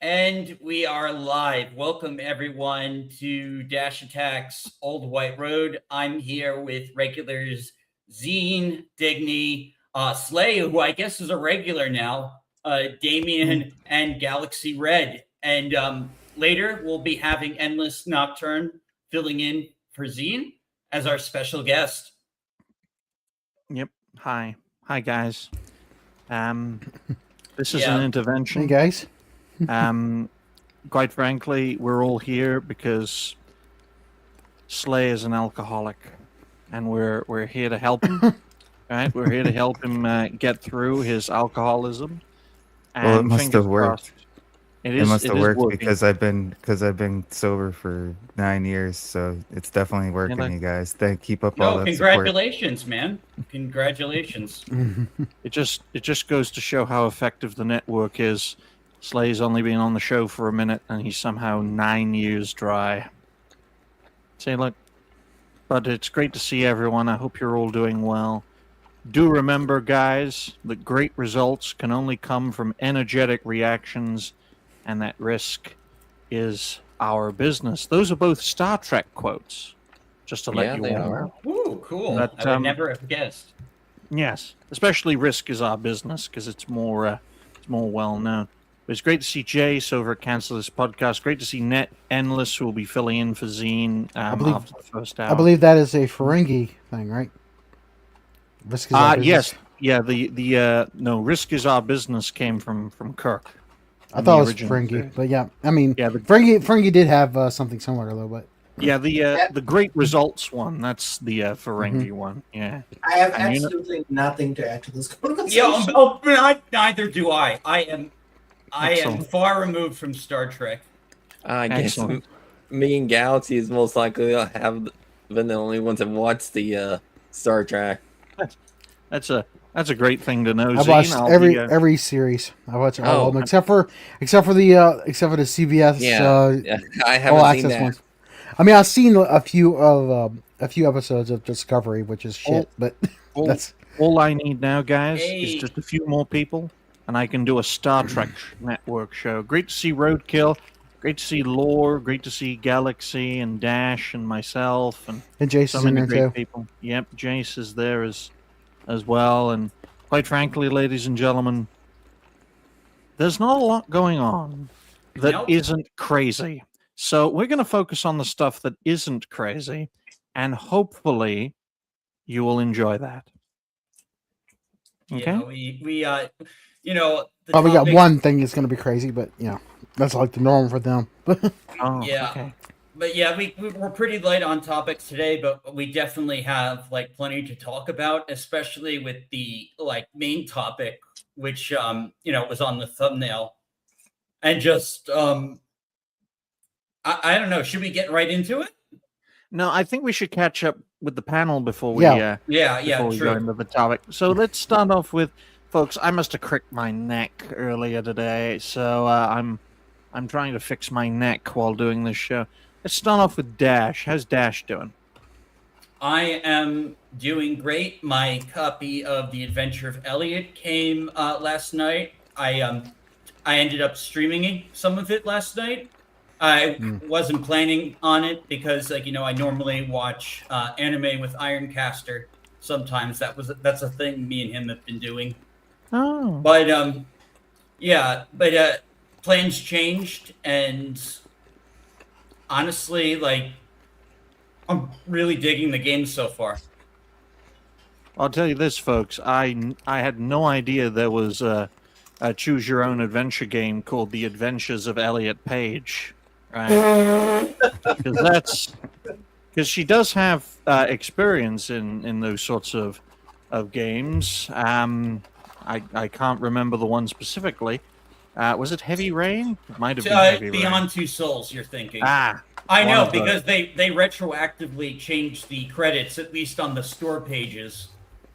And we are live. Welcome everyone to Dash Attacks Old White Road. I'm here with regulars Xeen, Digny, Slay, who I guess is a regular now, Damien, and Galaxy Red. And later we'll be having Endless Nocturne filling in for Xeen as our special guest. Yep. Hi guys. This is an Hey intervention. guys. Quite frankly, we're all here because Slay is an alcoholic, and we're here to help him. Right? We're here to help him get through his alcoholism. And Well, it must have worked. It It must have worked working. because I've been sober for 9 years, so it's definitely working, you guys. Keep up all that congratulations, man! Congratulations. It just goes to show how effective the network is. Slay's only been on the show for a minute, and he's somehow 9 years dry. See, look, but it's great to see everyone. I hope you're all doing well. Do remember, guys, that great results can only come from energetic reactions, and that risk is our business. Those are both Star Trek quotes, just to let you all know. Ooh, cool. But, I would never have guessed. Yes, especially risk is our business because it's more well known. But it's great to see Jace over at Cancel This Podcast. Great to see Net Endless, who will be filling in for Xeen after the first hour. I believe that is a Ferengi thing, right? Risk is our business. Yes. Yeah, the Risk is Our Business came from Kirk. I thought it was Ferengi, but yeah, I mean, Ferengi did have something similar, though. But yeah, the Great Results one, that's the Ferengi one. Yeah, I have absolutely nothing to add to this conversation. Yeah, neither do I. I am far removed from Star Trek. I guess me and Galaxy is most likely have been the only ones that watched the Star Trek. That's a great thing to know. I watched every series. I watched all of them except for the CBS. Yeah, I haven't seen that. Ones. I mean, I've seen a few episodes of Discovery, which is shit. But that's all I need now, guys. Is just a few more people, and I can do a Star Trek network show. Great to see Roadkill. Great to see Lore. Great to see Galaxy and Dash and myself and Jace so is many in great there too. people. Yep, Jace is there as well. And quite frankly, ladies and gentlemen, there's not a lot going on that isn't crazy. So we're going to focus on the stuff that isn't crazy, and hopefully you will enjoy that. Okay? Yeah, we got one thing that's going to be crazy, but that's like the norm for them. Okay. But yeah, we're pretty light on topics today, but we definitely have plenty to talk about, especially with the main topic, which was on the thumbnail, and just I don't know. Should we get right into it? No, I think we should catch up with the panel before we go into the topic. So let's start off with, folks. I must have cricked my neck earlier today, so I'm trying to fix my neck while doing this show. Let's start off with Dash. How's Dash doing? I am doing great. My copy of The Adventure of Elliot came last night. I ended up streaming some of it last night. I wasn't planning on it because, I normally watch anime with Ironcaster. Sometimes that's a thing me and him have been doing. Oh. But plans changed, and honestly, I'm really digging the game so far. I'll tell you this, folks. I had no idea there was a choose your own adventure game called The Adventures of Elliot Page. Right? Because she does have experience in those sorts of games. I can't remember the one specifically. Was it Heavy Rain? It might have been Heavy Rain. Beyond Two Souls, you're thinking. I know, because they retroactively changed the credits, at least on the store pages,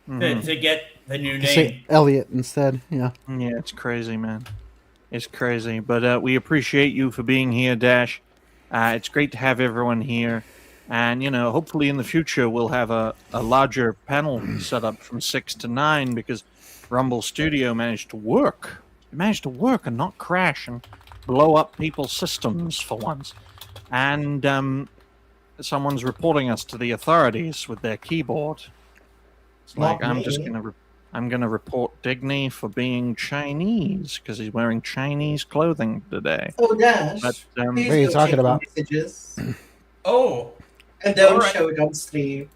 to get the new name. Say Elliot instead, yeah. Yeah, it's crazy, man. It's crazy. But we appreciate you for being here, Dash. It's great to have everyone here. And, hopefully in the future we'll have a larger panel set up from 6 to 9 because Rumble Studio managed to work. It managed to work and not crash and blow up people's systems for once. And someone's reporting us to the authorities with their keyboard. It's Not like I'm me. just gonna report Digny for being Chinese because he's wearing Chinese clothing today. Oh, Dash. But please What are you don't talking check about? Messages. Oh, And don't Alright. show it on stream.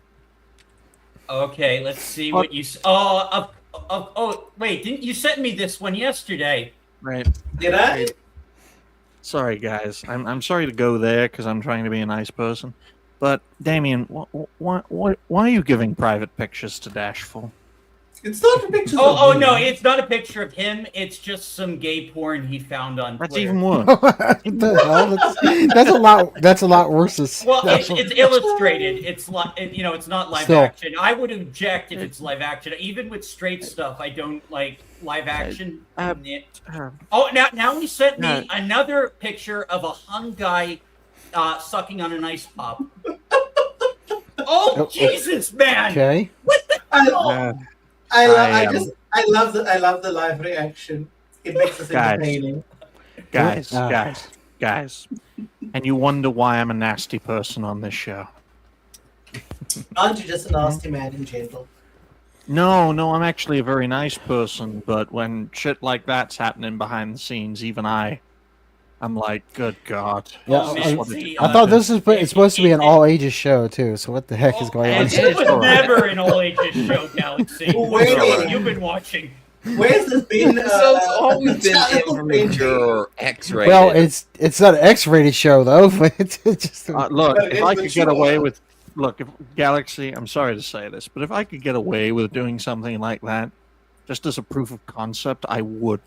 okay. Let's see What? what you. Oh, wait! Didn't you send me this one yesterday? right. Did I? Sorry, guys. I'm sorry to go there because I'm trying to be a nice person. But Damien, why are you giving private pictures to Dash for? It's not a picture. Oh no! It's not a picture of him. It's just some gay porn he found on That's Twitter. even worse. What the hell? That's a lot. That's a lot worse. Well, it's illustrated. It's like it's not live Still. action. I would object if it's live action. Even with straight stuff, I don't like live action. Oh, now he sent me another picture of a hung guy sucking on an ice pop. Oh Jesus, man! Okay. I love the live reaction. It makes us Guys. entertaining. Guys. And you wonder why I'm a nasty person on this show. Aren't you just a nasty man in general? No, I'm actually a very nice person, but when shit like that's happening behind the scenes, even I'm like, good God. Yeah, Oh, I- man, see, I thought this is it's supposed to be an all ages show too. So what the heck is going on? And it was never an all ages show, Galaxy. Wait. You've been watching. Where's this been? So it's always been child immature or X-rated. Well, it's not an X-rated show though. But it's just Look, But if I it's could get mature. away with, if Galaxy, I'm sorry to say this, but if I could get away with doing something like that, just as a proof of concept, I would.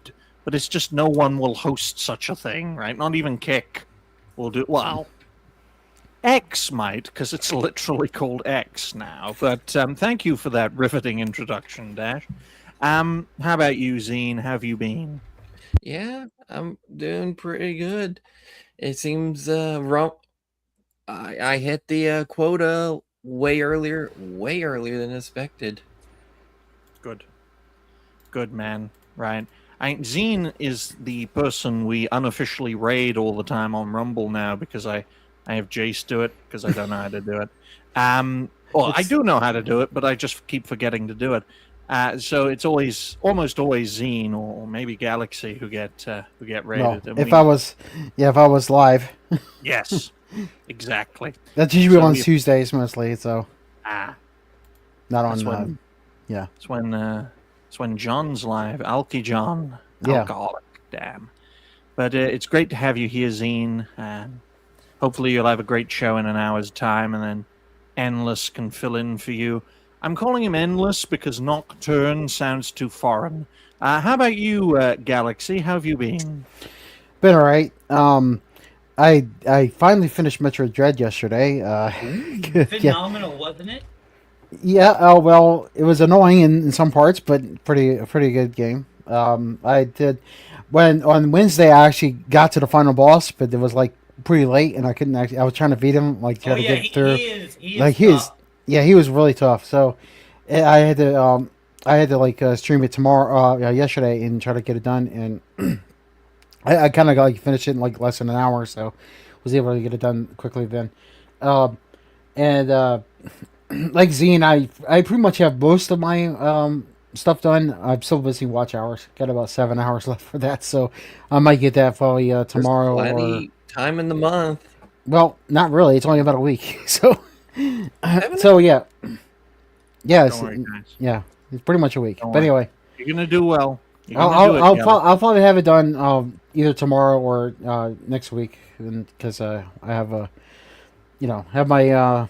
But it's just no one will host such a thing, right? Not even Kick will do. Well, X might, because it's literally called X now. But thank you for that riveting introduction, Dash. How about you, Xeen? How have you been? Yeah, I'm doing pretty good. It seems I hit the quota way earlier than expected. Good man. Right. Xeen is the person we unofficially raid all the time on Rumble now because I have Jace do it because I don't know how to do it. Well, I do know how to do it, but I just keep forgetting to do it. So it's almost always Xeen or maybe Galaxy who get raided. no, And if I was live, yes, exactly. that's usually So on we- Tuesdays mostly. So Ah, not that's on. when it's when John's live, Alky John, Yeah. alcoholic, damn. But it's great to have you here, Xeen. Hopefully you'll have a great show in an hour's time, and then Endless can fill in for you. I'm calling him Endless because Nocturne sounds too foreign. How about you, Galaxy? How have you been? Been all right. I finally finished Metroid Dread yesterday. Yeah. Phenomenal, wasn't it? Yeah, oh well, it was annoying in some parts, but a pretty good game. I did on Wednesday I actually got to the final boss, but it was like pretty late, and I couldn't actually. I was trying to beat him, like try to get through. He is Yeah, he was really tough. So I had to stream it tomorrow, yesterday, and try to get it done, and I kind of finished it in like less than an hour, so was able to get it done quickly then. Like Xeen, I pretty much have most of my stuff done. I'm still missing watch hours. Got about 7 hours left for that, so I might get that probably tomorrow. There's plenty time in the month. Well, not really. It's only about a week, so so yeah, Don't worry, guys. yeah, it's pretty much a week. Don't But worry. anyway, You're gonna do well. You're gonna do it, Galaxy. I'll probably have it done either tomorrow or next week, because I have have my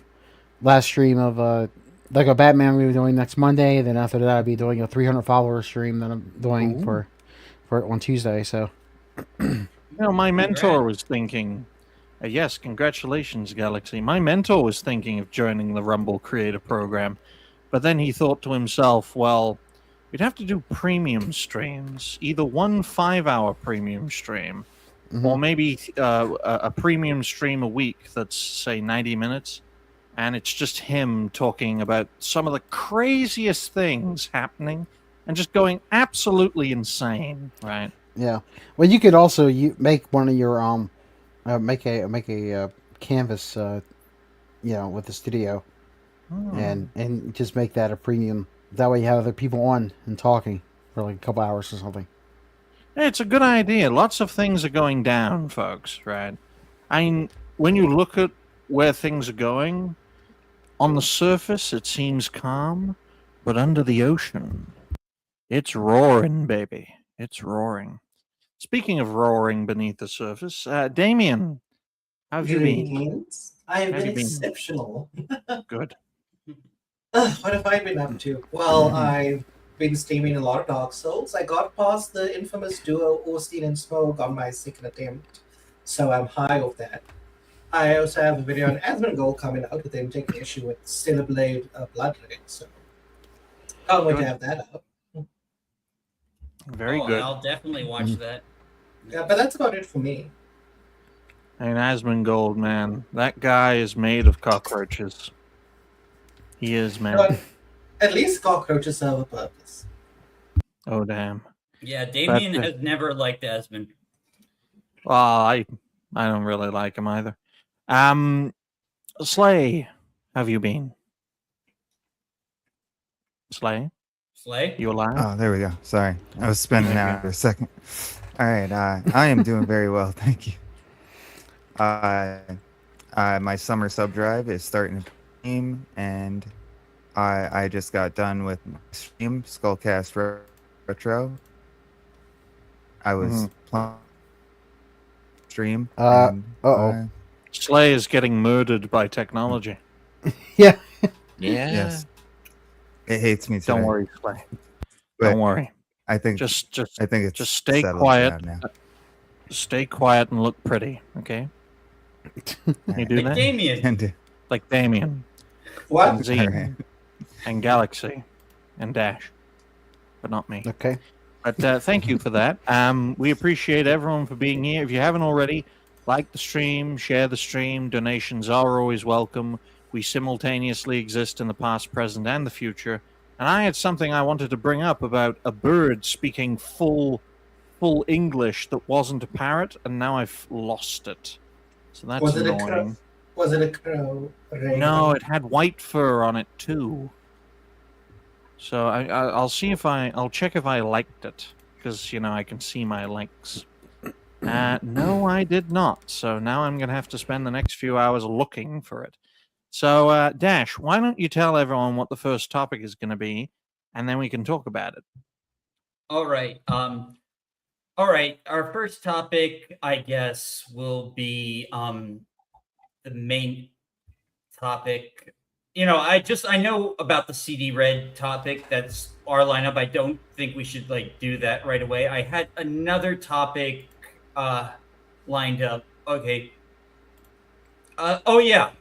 last stream of like a Batman we were doing next Monday. Then after that, I'll be doing a 300 follower stream that I'm doing for on Tuesday. So My mentor was thinking. Yes, congratulations, Galaxy. My mentor was thinking of joining the Rumble Creator Program, but then he thought to himself, well, we'd have to do premium streams, either one 5-hour premium stream, or maybe a premium stream a week that's, say, 90 minutes, and it's just him talking about some of the craziest things happening and just going absolutely insane, right? Yeah. Well, you could also make one of your make a canvas with the studio and just make that a premium. That way you have other people on and talking for like a couple hours or something. It's a good idea. Lots of things are going down, folks, right? I mean, when you look at where things are going, on the surface it seems calm, but under the ocean, it's roaring, baby. It's roaring. Speaking of roaring beneath the surface, Damien, how have you been? Greetings. I have How have been you been? exceptional. Good. What have I been up to? Well, I've been streaming a lot of Dark Souls. I got past the infamous duo Austin and Smoke on my second attempt, so I'm high off that. I also have a video on Asmongold coming out with him taking issue with Cineblade Bloodline, so can't wait to Good. have that up. Very good. I'll definitely watch that. Yeah, but that's about it for me. And Asmongold, man, that guy is made of cockroaches. He is, man. But at least cockroaches serve a purpose. Oh, damn. Yeah, Damien But, has never liked Asmund. Well, I don't really like him either. Slay, have you been? Slay, Slay? you alive? Oh, there we go. Sorry, I was spinning There you out for a second. All right, I am doing very well, thank you. My summer sub drive is starting to stream, and I just got done with my stream Skullcast Retro. I was playing stream. and, Slay is getting murdered by technology. Yeah. Yeah. Yes, it hates me today. Don't worry, Slay. but Don't worry. I think Just I think it's just stay settled quiet. down now. Stay quiet and look pretty, okay? You do Like that? Damien. And Like Damien, What? and Xeen, Alright. and Galaxy, and Dash. But not me. Okay. But thank you for that. We appreciate everyone for being here. If you haven't already, like the stream, share the stream. Donations are always welcome. We simultaneously exist in the past, present, and the future. And I had something I wanted to bring up about a bird speaking full English that wasn't a parrot, and now I've lost it. So that's Was it a crow? annoying. Was it a crow? No, it had white fur on it too. So I'll see if I'll check if I liked it, because I can see my likes. No, I did not. So now I'm gonna have to spend the next few hours looking for it. So Dash, why don't you tell everyone what the first topic is gonna be, and then we can talk about it. All right. All right. Our first topic, I guess, will be the main topic. I know about the CD Red topic. That's our lineup. I don't think we should do that right away. I had another topic lined up. Okay.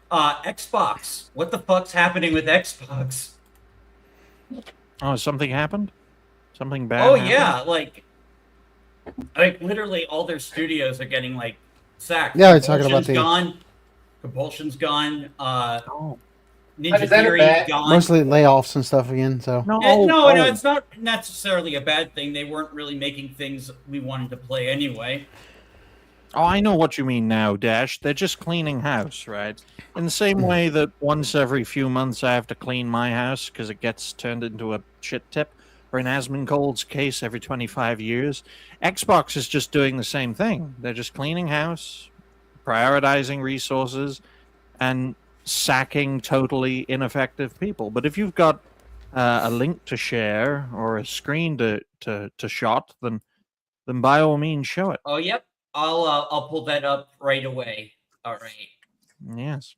Xbox. What the fuck's happening with Xbox? Oh, something happened? Something bad? Oh happened? yeah, like literally all their studios are getting sacked. Yeah, we're talking about Compulsion's gone. Compulsion's gone. Oh. Ninja Is that a Theory bad- gone. Mostly layoffs and stuff again. So No, No, it's not necessarily a bad thing. They weren't really making things we wanted to play anyway. Oh, I know what you mean now, Dash. They're just cleaning house, right? In the same way that once every few months I have to clean my house because it gets turned into a shit tip, or in Asmongold's case, every 25 years. Xbox is just doing the same thing. They're just cleaning house, prioritizing resources, and sacking totally ineffective people. But if you've got a link to share or a screen to shot, then by all means show it. Oh, yep. I'll pull that up right away. All right. Yes.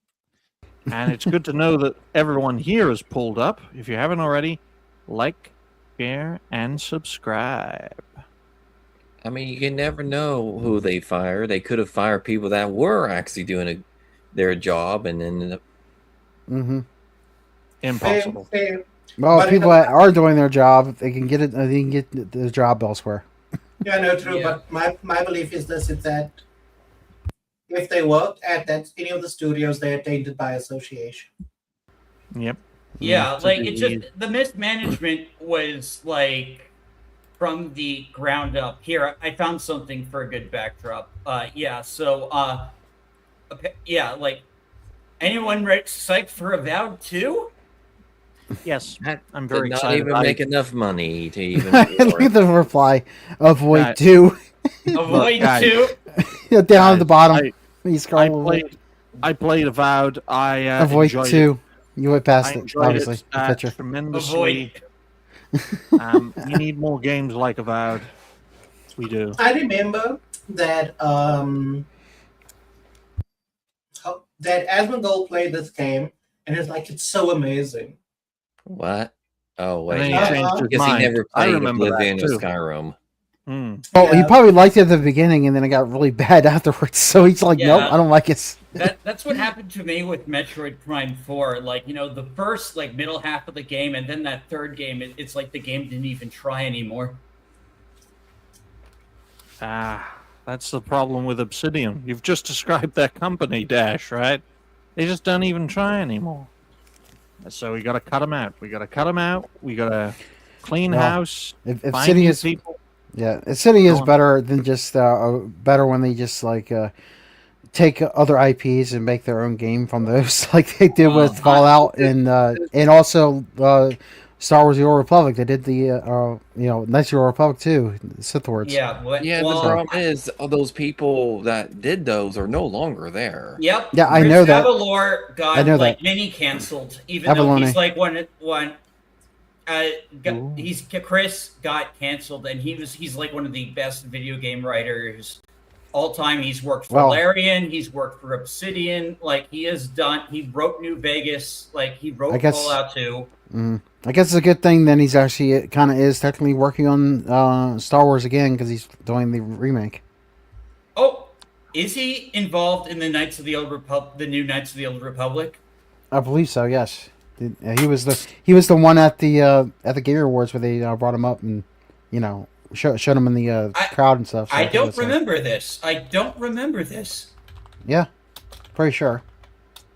And it's good to know that everyone here is pulled up. If you haven't already, like, share, and subscribe. I mean, you can never know who they fire. They could have fired people that were actually doing their job and ended up. Mm-hmm. Impossible. Fair. Well, But people that are doing their job, they can get it. They can get the job elsewhere. Yeah, no, true. Yeah. But my belief is this: is that if they worked at any of the studios, they are tainted by association. Yep. Yeah, To it's be- just the mismanagement was from the ground up. Here, I found something for a good backdrop. Like, anyone psyched for Avowed 2? Yes, That I'm did very not excited. even make enough money to even. Look at the reply. Avoid Right. 2. Avoid guys. 2? Down at the bottom. You I scroll. played Avowed. I Avoid enjoyed 2. You went it. past I it, enjoyed obviously. it The picture. tremendously. We need more games like Avowed. We do. I remember that that Asmongold played this game, and it's like it's so amazing. What? Oh And then wait, he yeah. changed his Because he mind. never I played remember that Oblivion or too. Skyrim. Oh, he Yeah. probably liked it at the beginning, and then it got really bad afterwards. So he's like, Yeah. nope, I don't like it. That's what happened to me with Metroid Prime 4. Like, the first middle half of the game, and then that third game, it's like the game didn't even try anymore. That's the problem with Obsidian. You've just described their company, Dash, right? They just don't even try anymore. So we got to cut them out. We got to clean Well, house. If find City new is people. Yeah, City is Go on. better than just better when they just take other IPs and make their own game from those, like they did with Fallout and also Star Wars: The Old Republic. They did the Knights of the Old Republic too, Sith Lords. Yeah, but, Yeah, the problem is all those people that did those are no longer there. Yep. Yeah, I know that. Avalor got I know that. mini canceled, even though he's like one. Chris got canceled, and he's like one of the best video game writers all time. He's worked for Larian, he's worked for Obsidian. Like he wrote New Vegas. Like he wrote Fallout 2. I guess it's a good thing then he's actually kind of is technically working on Star Wars again because he's doing the remake. Oh, is he involved in the Knights of the Old Republic? The new Knights of the Old Republic? I believe so. Yes, he was the one at the Game Awards where they brought him up and showed him in the crowd and stuff. So I don't remember this. I don't remember this. Yeah, pretty sure.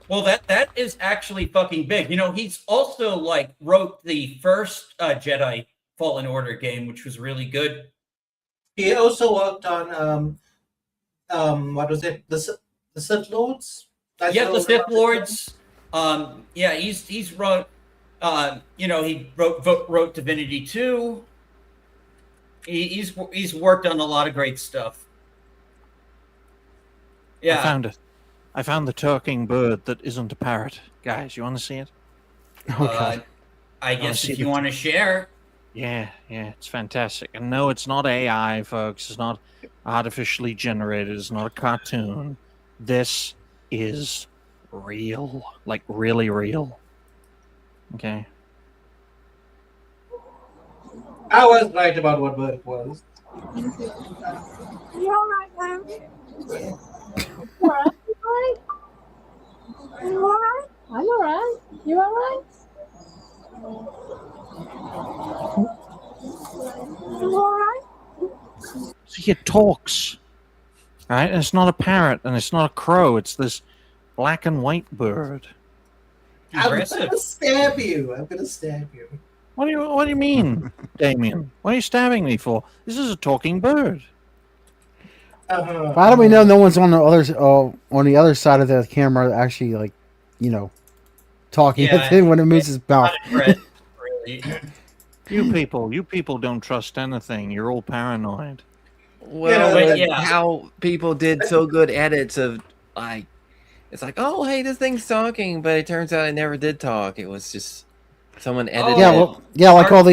Well, that is actually fucking big. He's also wrote the first Jedi Fallen Order game, which was really good. He also worked on what was it? The Sith Lords. The Sith Lords. He's wrote. He wrote Divinity 2. He's worked on a lot of great stuff. Yeah, I found it. I found the talking bird that isn't a parrot. Guys, you want to see it? Okay. I guess if you want to share. Yeah, it's fantastic. And no, it's not AI, folks. It's not artificially generated. It's not a cartoon. This is real. Like, really real. Okay. I was right about what bird it was. You all right, man? You all right? You all right? I'm all right. You all right? You all right? See, it talks. Right? And it's not a parrot, and it's not a crow. It's this black and white bird. Impressive. I'm gonna stab you. What do you mean, Damien? What are you stabbing me for? This is a talking bird. How do we know no one's on the other side of the camera actually talking when it moves his mouth? Really. You people don't trust anything. You're all paranoid. Well, how people did so good edits of it's like, oh hey, this thing's talking, but it turns out it never did talk. It was just someone edited. Like all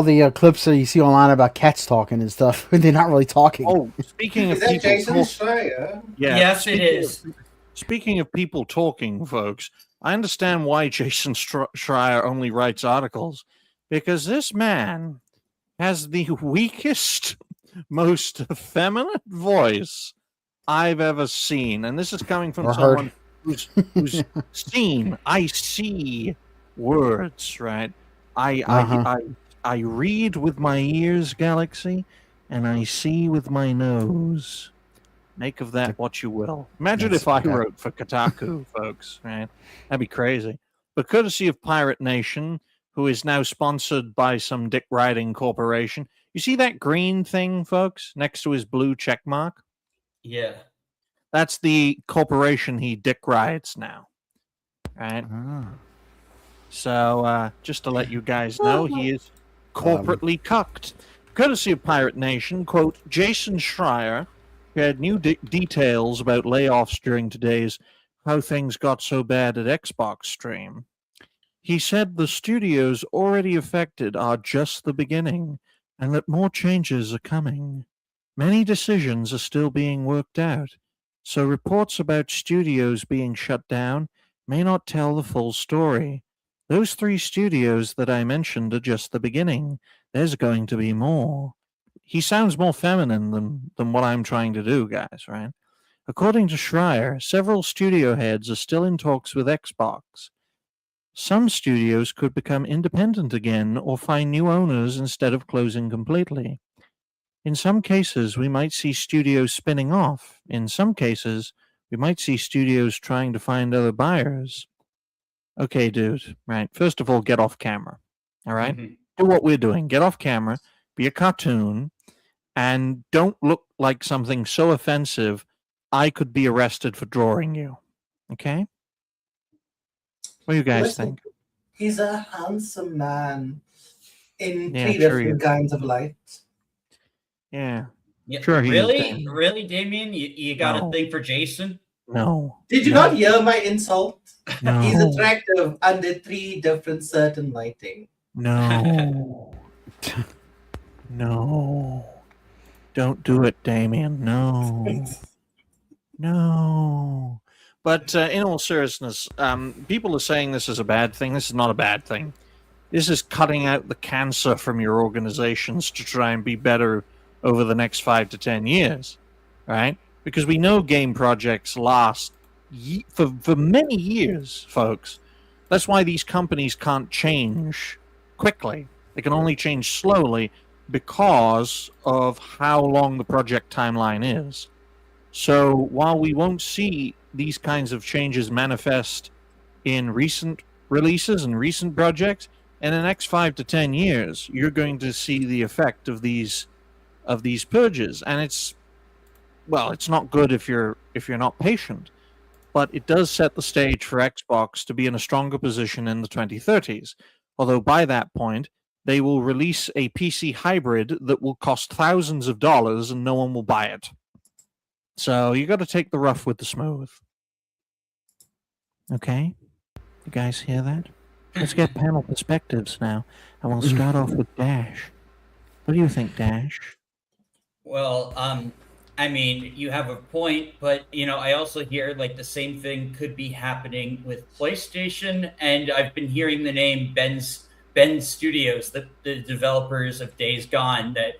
the clips that you see online about cats talking and stuff. They're not really talking. Oh, speaking of Is that people, Jason Schreier? Yes, it is. Speaking of people talking, folks, I understand why Jason Schreier only writes articles, because this man has the weakest, most effeminate voice I've ever seen, and this is coming from someone who's seen. I see words, right? I read with my ears, Galaxy, and I see with my nose. Make of that what you will. Imagine if I wrote for Kotaku, folks, right? That'd be crazy. But courtesy of Pirate Nation, who is now sponsored by some dick riding corporation, You see that green thing, folks, next to his blue check mark? Yeah. That's the corporation he dick rides now. Right? Ah. So, just to let you guys know, he is corporately cucked. Courtesy of Pirate Nation, quote, Jason Schreier had new details about layoffs during today's How Things Got So Bad at Xbox stream. He said the studios already affected are just the beginning and that more changes are coming. Many decisions are still being worked out, so reports about studios being shut down may not tell the full story. Those 3 studios that I mentioned are just the beginning. There's going to be more. He sounds more feminine than what I'm trying to do, guys, right? According to Schreier, several studio heads are still in talks with Xbox. Some studios could become independent again or find new owners instead of closing completely. In some cases, we might see studios spinning off. In some cases, we might see studios trying to find other buyers. Okay, dude, right? First of all, get off camera. All right? Mhm. Do what we're doing. Get off camera, be a cartoon, and don't look like something so offensive I could be arrested for drawing you. Okay? What do you guys Listen, think? He's a handsome man in Yeah, 3 sure he different kinds of light. Yeah. Yeah. Sure he is, Really? Damien. Really, Damien? You got No. a thing for Jason? No. Did you No. not hear my insult? No. He's attractive under 3 different certain lighting. No. No. Don't do it, Damien. No. No. But in all seriousness, people are saying this is a bad thing. This is not a bad thing. This is cutting out the cancer from your organizations to try and be better over the next 5 to 10 years, right? Because we know game projects last for many years, folks. That's why these companies can't change quickly. They can only change slowly because of how long the project timeline is. So while we won't see these kinds of changes manifest in recent releases and recent projects, in the next 5 to 10 years, you're going to see the effect of these purges, and it's not good if you're not patient, but it does set the stage for Xbox to be in a stronger position in the 2030s. Although by that point, they will release a PC hybrid that will cost thousands of dollars and no one will buy it. So you got to take the rough with the smooth. Okay? You guys hear that? Let's get panel perspectives now. And we'll start off with Dash. What do you think, Dash? Well, I mean, you have a point, but I also hear like the same thing could be happening with PlayStation, and I've been hearing the name Ben Studios, the developers of Days Gone, that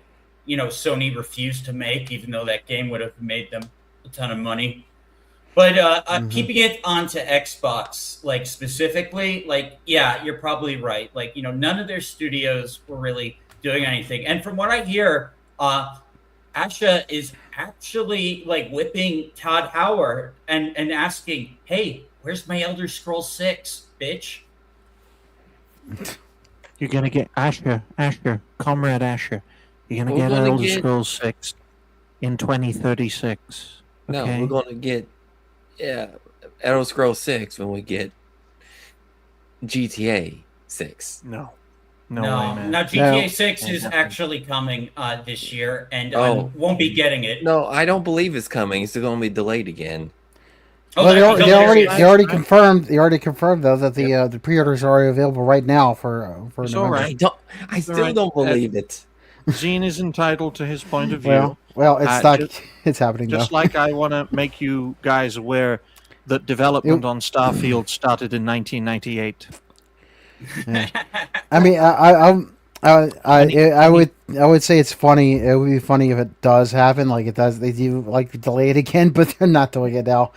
Sony refused to make, even though that game would have made them a ton of money. But keeping it onto Xbox, like specifically, like yeah, you're probably right. Like none of their studios were really doing anything, and from what I hear, Asha is actually like whipping Todd Howard and asking, "Hey, where's my Elder Scrolls 6, bitch?" You're gonna get Asher, Comrade Asher. You're gonna get Elder Scrolls 6 in 2036. Okay? No, we're gonna get Elder Scrolls 6 when we get GTA 6. No, No, way, man. now GTA 6 is actually coming this year, and I won't be getting it. No, I don't believe it's coming. It's going to be delayed again. Well, they already confirmed. They already confirmed though that the pre-orders are already available right now for It's November. all right. I still don't believe it. Xeen is entitled to his point of view. Well, it's not. It's happening just though. like I want to make you guys aware that development on Starfield started in 1998. Yeah. I mean, I would say it's funny. It would be funny if it does happen, like it does. They do like delay it again, but they're not doing it now.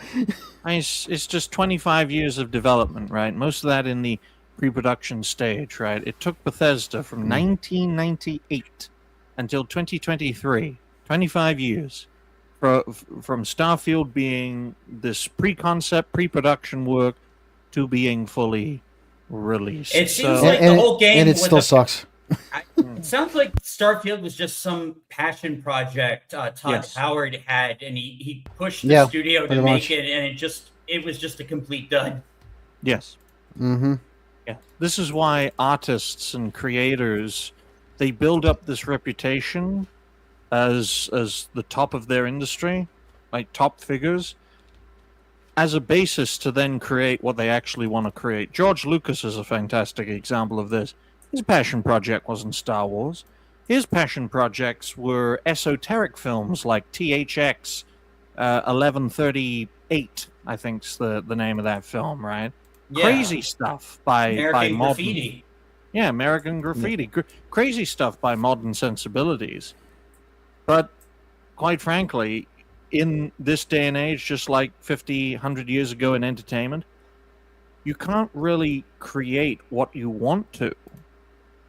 It's just 25 years of development, right? Most of that in the pre-production stage, right? It took Bethesda from 1998 until 2023, 25 years, from Starfield being this pre-concept, pre-production work to being fully released. It seems like the whole game, and it still sucks. It sounds like Starfield was just some passion project Todd Yes. Howard had, and he pushed the Yeah, studio to pretty make much. it, and it was just a complete dud. Yes. Mm-hmm. Yeah. This is why artists and creators, they build up this reputation as the top of their industry, like top figures, as a basis to then create what they actually want to create. George Lucas is a fantastic example of this. His passion project wasn't Star Wars. His passion projects were esoteric films like THX 1138, I think's the name of that film, right? Yeah. Crazy stuff by American modern Graffiti. Yeah, American Graffiti. Crazy stuff by modern sensibilities. But quite frankly, in this day and age, just like 50, 100 years ago in entertainment, you can't really create what you want to.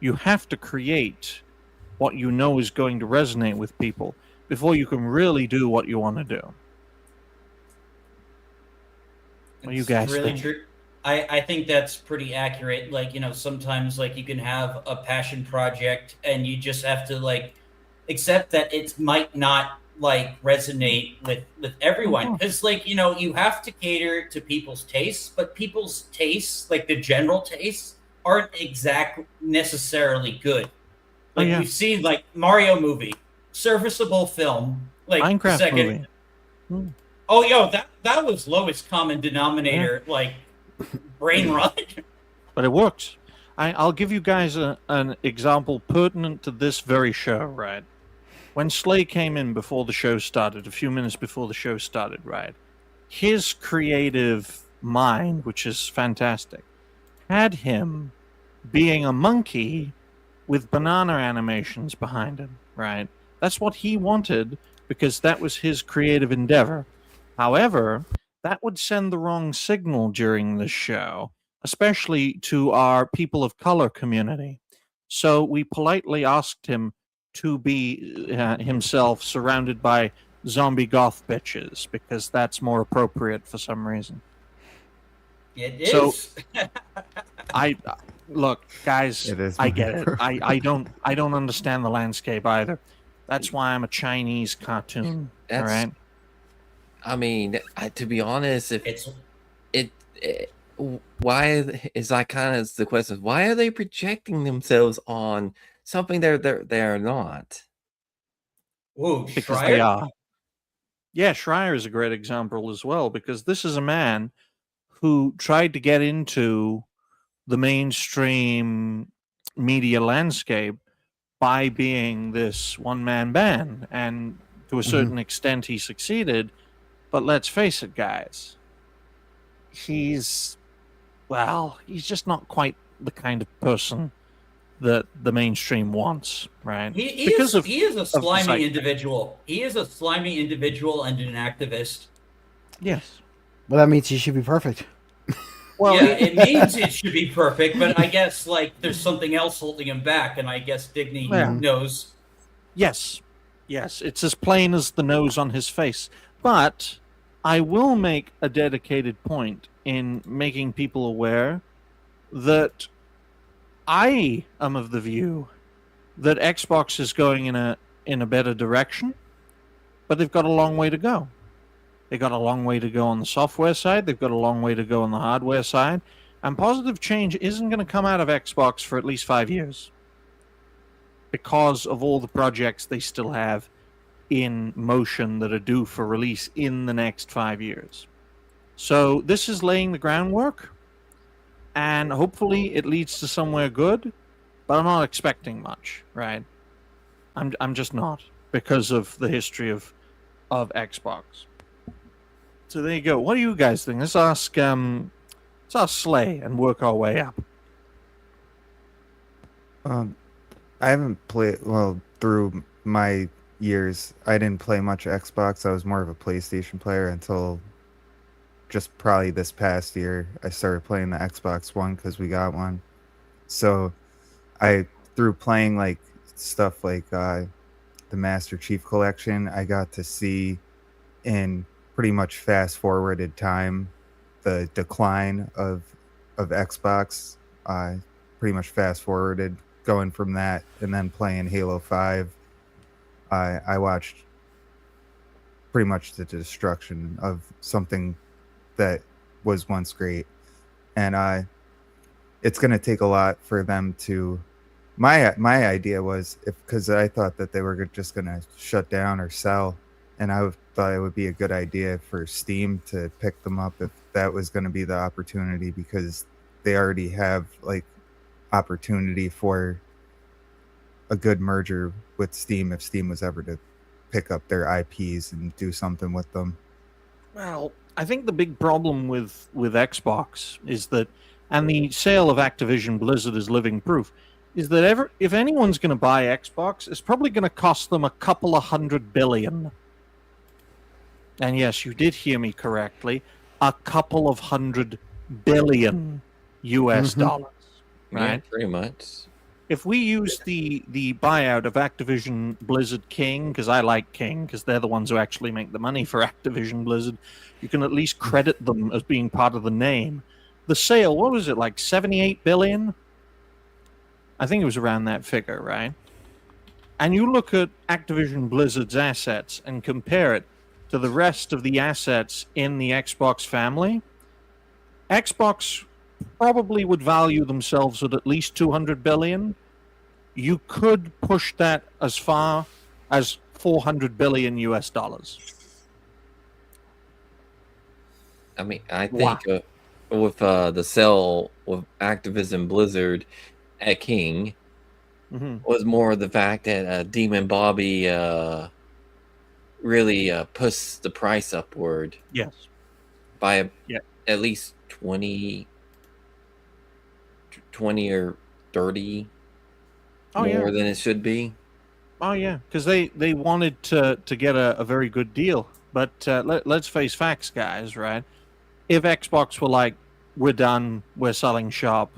You have to create what you know is going to resonate with people before you can really do what you want to do. What do you guys really think? true. I think that's pretty accurate. Like, sometimes like you can have a passion project and you just have to like accept that it might not like resonate with everyone, because like you have to cater to people's tastes, but people's tastes, like the general tastes, aren't exact necessarily good. Like we've seen like Mario movie, serviceable film, like Minecraft second movie. Oh, that was lowest common denominator, like brain rot. But it works. I'll give you guys an example pertinent to this very show, right? When Slay came in before the show started, a few minutes before the show started, right? His creative mind, which is fantastic, had him being a monkey with banana animations behind him, right? That's what he wanted because that was his creative endeavor. However, that would send the wrong signal during the show, especially to our people of color community. So we politely asked him to be himself surrounded by zombie goth bitches because that's more appropriate for some reason. It is. So I look, guys, I get it. I don't understand the landscape either. That's why I'm a Chinese cartoon. All right. I mean, to be honest, why is that kind of the question? Why are they projecting themselves on something they're not? Whoa, because Schreier? they are. Yeah, Schreier is a great example as well, because this is a man who tried to get into the mainstream media landscape by being this one-man band, and to a certain extent he succeeded. But let's face it, guys, he's just not quite the kind of person that the mainstream wants, right? He is a slimy individual. He is a slimy individual and an activist. Yes. Well, that means he should be perfect. Well, yeah, it means it should be perfect, but I guess like there's something else holding him back, and I guess Digny knows. Yes, it's as plain as the nose on his face. But I will make a dedicated point in making people aware that I am of the view that Xbox is going in a better direction, but they've got a long way to go. They've got a long way to go on the software side. They've got a long way to go on the hardware side. And positive change isn't going to come out of Xbox for at least 5 years because of all the projects they still have in motion that are due for release in the next 5 years. So this is laying the groundwork, and hopefully it leads to somewhere good, but I'm not expecting much, right? I'm just not, because of the history of Xbox. So there you go. What do you guys think? Let's ask Slay and work our way up. I haven't played through my years. I didn't play much Xbox. I was more of a PlayStation player until just probably this past year. I started playing the Xbox One because we got one. So through playing like stuff like the Master Chief Collection, I got to see in pretty much fast forwarded time the decline of Xbox. Pretty much fast forwarded going from that and then playing Halo 5, I watched pretty much the destruction of something that was once great. And it's going to take a lot for them to... My idea was, because I thought that they were just going to shut down or sell, and I thought it would be a good idea for Steam to pick them up if that was going to be the opportunity, because they already have like opportunity for a good merger with Steam if Steam was ever to pick up their IPs and do something with them. Well, I think the big problem with Xbox is that, and the sale of Activision Blizzard is living proof, is that if anyone's going to buy Xbox, it's probably going to cost them a couple of $100 billion. And yes, you did hear me correctly, a couple of $100 billion US dollars. Right? Yeah, pretty much. If we use the buyout of Activision Blizzard King, because I like King, because they're the ones who actually make the money for Activision Blizzard, you can at least credit them as being part of the name. The sale, what was it, like 78 billion? I think it was around that figure, right? And you look at Activision Blizzard's assets and compare it to the rest of the assets in the Xbox family, Xbox probably would value themselves at least 200 billion. You could push that as far as 400 billion US dollars. I mean, I think with the sale with Activision Blizzard at King was more the fact that Demon Bobby really pushed the price upward. Yes. By at least 20 or 30 more than it should be. Oh, yeah, because they wanted to get a very good deal. But let's face facts, guys, right? If Xbox were like, we're done, we're selling shop,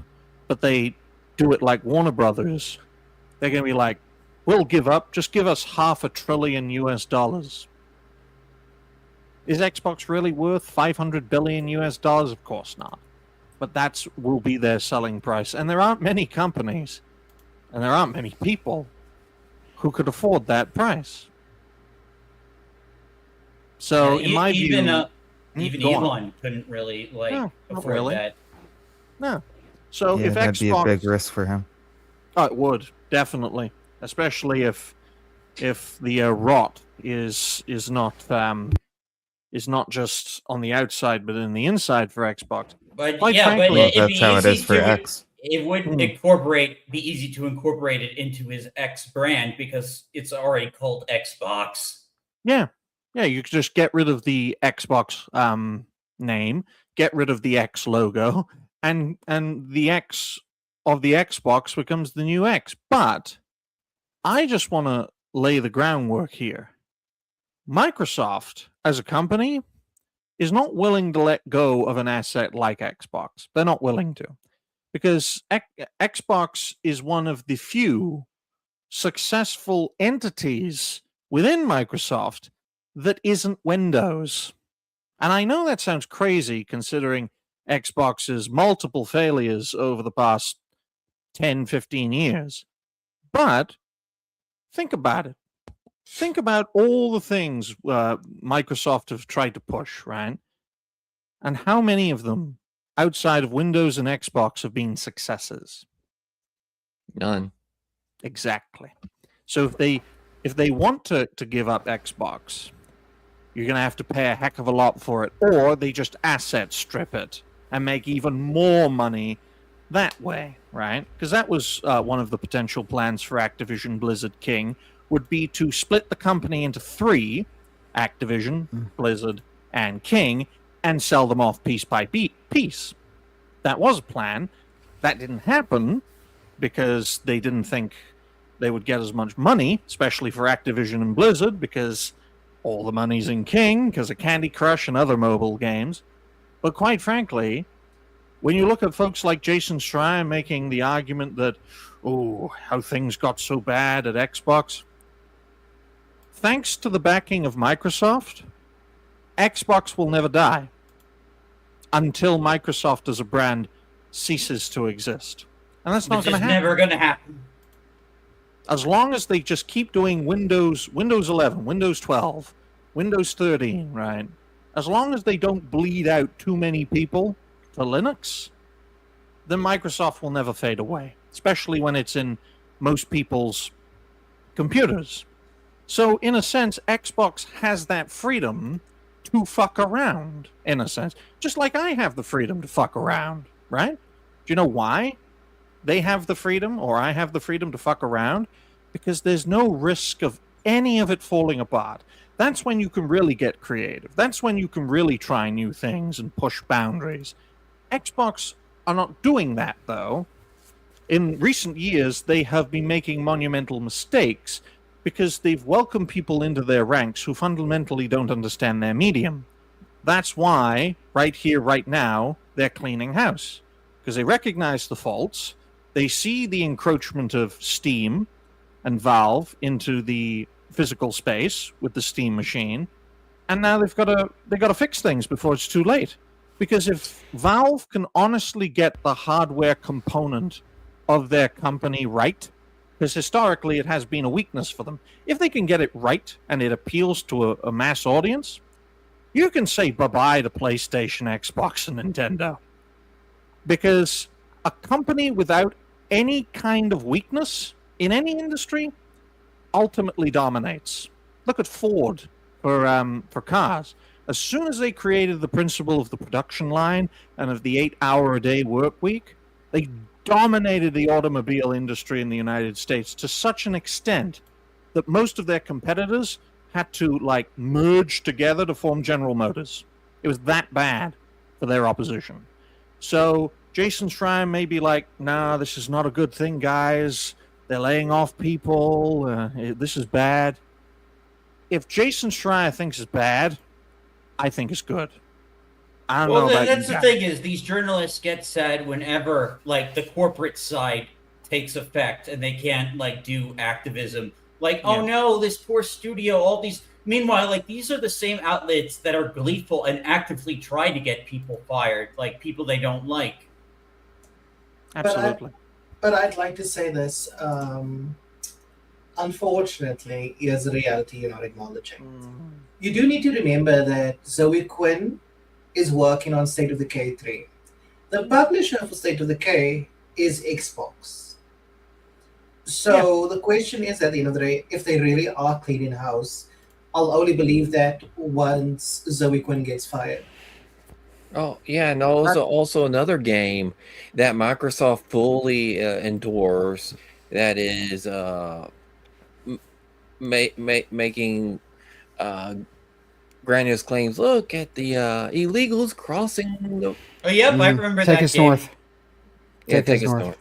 but they do it like Warner Brothers, they're going to be like, we'll give up, just give us $500 billion US dollars. Is Xbox really worth 500 billion US dollars? Of course not. But will be their selling price. And there aren't many companies, and there aren't many people who could afford that price. So, in my view... Even Elon couldn't really afford that. No. So if that'd Xbox... be a big risk for him. Oh, it would, definitely. Especially if the rot is not just on the outside, but in the inside for Xbox. But frankly, that's how it is for X. It would be easy to incorporate it into his X brand because it's already called Xbox. Yeah, you could just get rid of the Xbox name, get rid of the X logo, and the X of the Xbox becomes the new X. But I just want to lay the groundwork here. Microsoft, as a company, is not willing to let go of an asset like Xbox. They're not willing to. Because Xbox is one of the few successful entities within Microsoft that isn't Windows. And I know that sounds crazy considering Xbox's multiple failures over the past 10, 15 years. But think about it. Think about all the things Microsoft have tried to push, right? And how many of them outside of Windows and Xbox have been successes? None. Exactly. So if they want to give up Xbox, you're going to have to pay a heck of a lot for it, or they just asset strip it and make even more money that way, right? Because that was one of the potential plans for Activision Blizzard King, would be to split the company into 3, Activision, Blizzard, and King, and sell them off piece by piece. That was a plan. That didn't happen because they didn't think they would get as much money, especially for Activision and Blizzard, because all the money's in King, because of Candy Crush and other mobile games. But quite frankly, when you look at folks like Jason Schreier making the argument that, how things got so bad at Xbox, thanks to the backing of Microsoft, Xbox will never die until Microsoft as a brand ceases to exist. And that's not going to happen. Never going to happen. As long as they just keep doing Windows 11, Windows 12, Windows 13, right? As long as they don't bleed out too many people to Linux, then Microsoft will never fade away, especially when it's in most people's computers. So, in a sense, Xbox has that freedom to fuck around, in a sense. Just like I have the freedom to fuck around, right? Do you know why they have the freedom, or I have the freedom to fuck around? Because there's no risk of any of it falling apart. That's when you can really get creative. That's when you can really try new things and push boundaries. Xbox are not doing that, though. In recent years, they have been making monumental mistakes because they've welcomed people into their ranks who fundamentally don't understand their medium. That's why, right here, right now, they're cleaning house. Because they recognize the faults, they see the encroachment of Steam and Valve into the physical space with the Steam machine, and now they've got to fix things before it's too late. Because if Valve can honestly get the hardware component of their company right, because historically it has been a weakness for them, if they can get it right and it appeals to a mass audience, you can say bye-bye to PlayStation, Xbox, and Nintendo. Because a company without any kind of weakness in any industry ultimately dominates. Look at Ford for cars. As soon as they created the principle of the production line and of the 8-hour-a-day work week, they dominated the automobile industry in the United States to such an extent that most of their competitors had to merge together to form General Motors. It was that bad for their opposition. So Jason Schreier may be like, nah, this is not a good thing, guys. They're laying off people. This is bad. If Jason Schreier thinks it's bad, I think it's good. I don't know about that's the thing is these journalists get sad whenever the corporate side takes effect and they can't do activism. Oh no, this poor studio, all these. Meanwhile, these are the same outlets that are gleeful and actively try to get people fired, people they don't like. Absolutely. But I'd like to say this. Unfortunately, here's the reality you're not acknowledging. You do need to remember that Zoe Quinn is working on State of Decay 3. The publisher for State of Decay is Xbox. So the question is, at the end of the day, if they really are cleaning house, I'll only believe that once Zoe Quinn gets fired. Oh, yeah, and also another game that Microsoft fully endorsed that is making grandiose claims. Look at the illegals crossing the... Oh, yep, I remember that Take game. North. Take us north.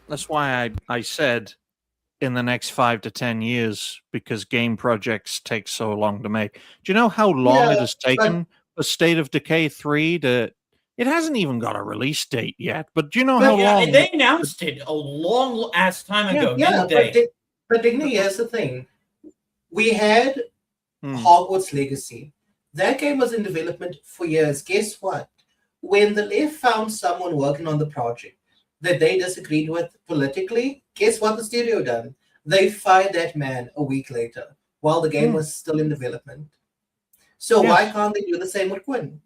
That's why I said in the next 5 to 10 years, because game projects take so long to make. Do you know how long it has taken for State of Decay 3 to... It hasn't even got a release date yet, but do you know how long... They announced it a long-ass time ago. But Digny, here's the thing. We had Hogwarts Legacy. That game was in development for years. Guess what? When the left found someone working on the project that they disagreed with politically, guess what the studio done? They fired that man a week later while the game was still in development. So why can't they do the same with Quinn?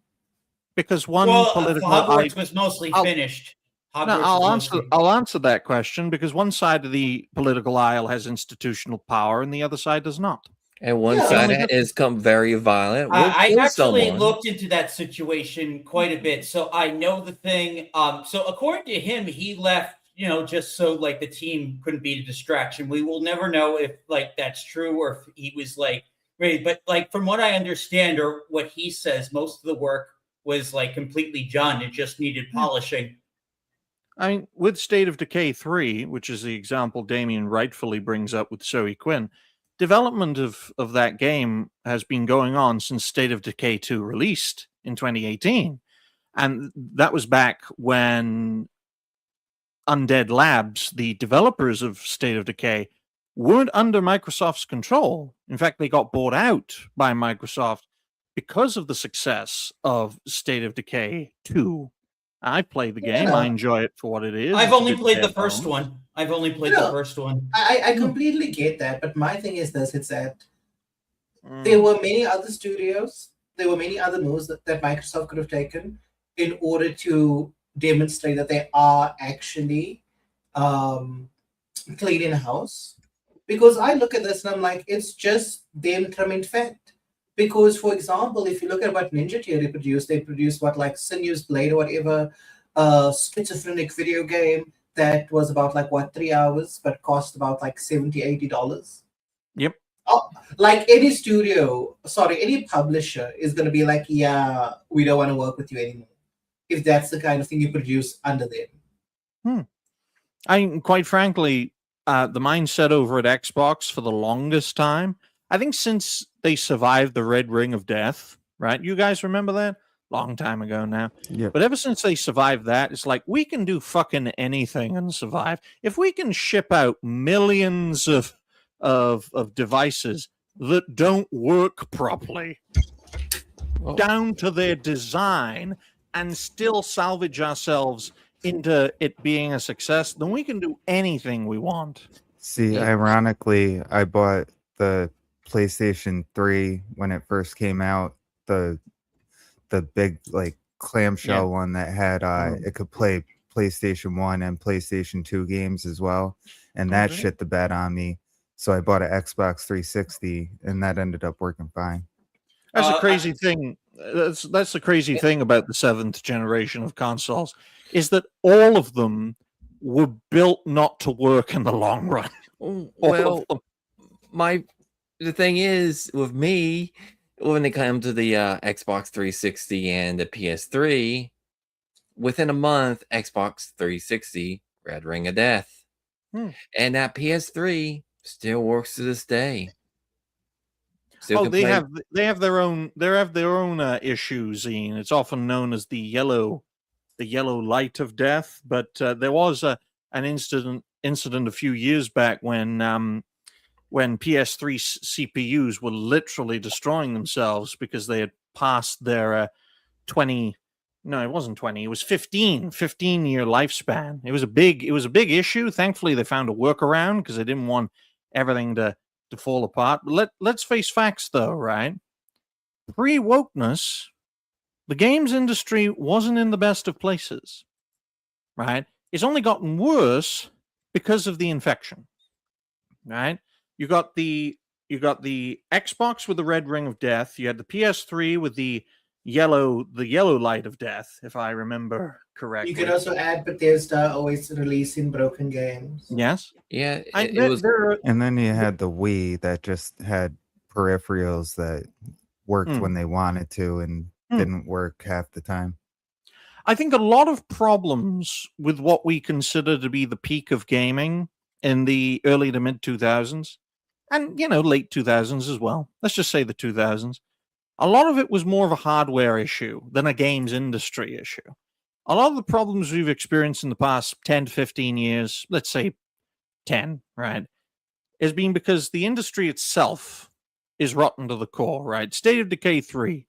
Because political... Hogwarts was mostly finished. I'll answer that question, because one side of the political aisle has institutional power and the other side does not. And one side has come very violent. I actually looked into that situation quite a bit, so I know the thing. So according to him, he left, just so the team couldn't be a distraction. We will never know if that's true or if he was ready. But from what I understand or what he says, most of the work was completely done. It just needed polishing. I mean, with State of Decay 3, which is the example Damien rightfully brings up with Zoe Quinn, development of that game has been going on since State of Decay 2 released in 2018. And that was back when Undead Labs, the developers of State of Decay, weren't under Microsoft's control. In fact, they got bought out by Microsoft because of the success of State of Decay 2. I play the game. I enjoy it for what it is. I've only played the first one. I've only played the first one. I completely get that, but my thing is this: it's that there were many other studios, there were many other moves that Microsoft could have taken in order to demonstrate that they are actually clean in house. Because I look at this and I'm like, it's just them trimming fat. Because, for example, if you look at what Ninja Theory produced, they produced what, like Sinew's Blade or whatever, schizophrenic video game that was about like what, 3 hours, but cost about like $70-$80. Yep. Oh, like any studio, sorry, any publisher is going to be like, yeah, we don't want to work with you anymore, if that's the kind of thing you produce under them. Quite frankly, the mindset over at Xbox for the longest time, I think since they survived the Red Ring of Death, right? You guys remember that? Long time ago now. Yep. But ever since they survived that, it's like, we can do fucking anything and survive. If we can ship out millions of devices that don't work properly down to their design and still salvage ourselves into it being a success, then we can do anything we want. See, ironically, I bought the PlayStation 3 when it first came out, the big like clamshell one that had it could play PlayStation 1 and PlayStation 2 games as well, and that shit the bed on me. So I bought an Xbox 360, and that ended up working fine. That's a crazy thing. That's the crazy thing about the 7th generation of consoles, is that all of them were built not to work in the long run. Well, the thing is with me, when it comes to the Xbox 360 and the PS3, within a month, Xbox 360 Red Ring of Death, and that PS3 still works to this day. They have their own issues, Xeen. It's often known as the yellow light of death. But there was an incident a few years back when PS3 CPUs were literally destroying themselves because they had passed their 20. No, it wasn't 20. It was 15 year lifespan. It was a big issue. Thankfully, they found a workaround because they didn't want everything to fall apart. But let's face facts, though, right? Pre-wokeness, the games industry wasn't in the best of places, right? It's only gotten worse because of the infection, right? You got the Xbox with the Red Ring of Death. You had the PS3 with the yellow light of death, if I remember correctly. You can also add Bethesda always releasing broken games. Yes. Yeah, and then you had the Wii that just had peripherals that worked when they wanted to and didn't work half the time. I think a lot of problems with what we consider to be the peak of gaming in the early to mid 2000s, and late 2000s as well. Let's just say the 2000s. A lot of it was more of a hardware issue than a games industry issue. A lot of the problems we've experienced in the past 10 to 15 years, let's say 10, right, has been because the industry itself is rotten to the core, right? State of Decay 3,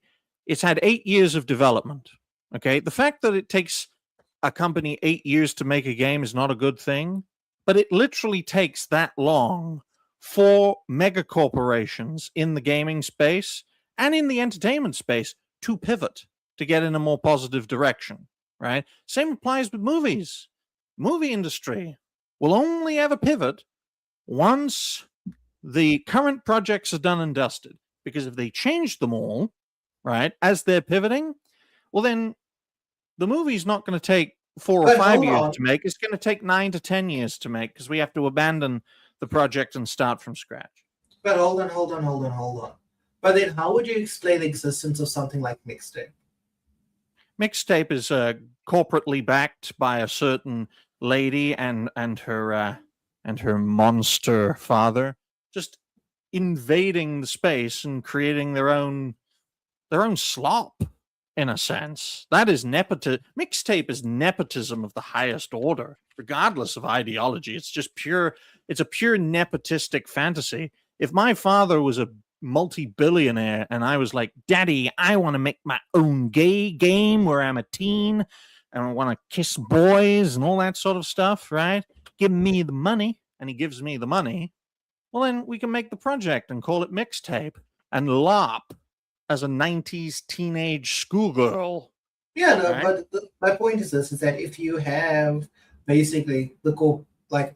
it's had 8 years of development, okay? The fact that it takes a company 8 years to make a game is not a good thing, but it literally takes that long for mega corporations in the gaming space and in the entertainment space to pivot, to get in a more positive direction, right? Same applies with movies. Movie industry will only ever pivot once the current projects are done and dusted. Because if they change them all, right, as they're pivoting, well, then the movie's not going to take 4 or 5 years to make. It's going to take 9 to 10 years to make because we have to abandon the project and start from scratch. But hold on. But then how would you explain the existence of something like Mixtape? Mixtape is corporately backed by a certain lady and her monster father, just invading the space and creating their own slop, in a sense. That is nepotism. Mixtape is nepotism of the highest order, regardless of ideology. It's just it's a pure nepotistic fantasy. If my father was a multi-billionaire and I was like, Daddy, I want to make my own gay game where I'm a teen and I want to kiss boys and all that sort of stuff, right? give me the money, and he gives me the money, well, then we can make the project and call it Mixtape and LARP as a 90s teenage schoolgirl. Yeah, no, Right. but my point is this: is that if you have basically a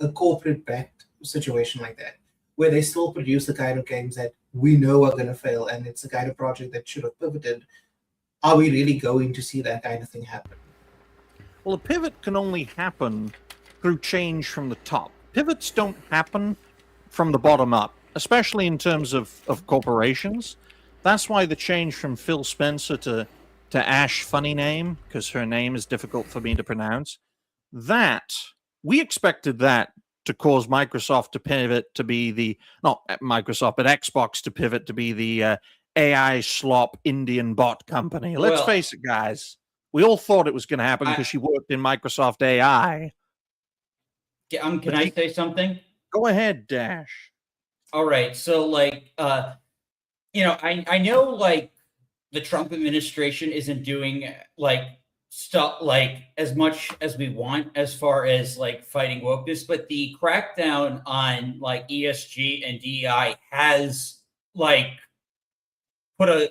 corporate backed situation like that, where they still produce the kind of games that we know are going to fail, and it's the kind of project that should have pivoted, are we really going to see that kind of thing happen? Well, a pivot can only happen through change from the top. Pivots don't happen from the bottom up, especially in terms of corporations. That's why the change from Phil Spencer to Ash Funny Name, because her name is difficult for me to pronounce, that we expected that to cause Microsoft to pivot to be the, not Microsoft, but Xbox to pivot to be the AI slop Indian bot company. Let's Well- face it, guys. We all thought it was going to happen because she worked in Microsoft AI. Can But I say something? Go ahead, Dash. All right. So like I know like the Trump administration isn't doing like stuff like as much as we want as far as like fighting wokeness, but the crackdown on like ESG and DEI has like put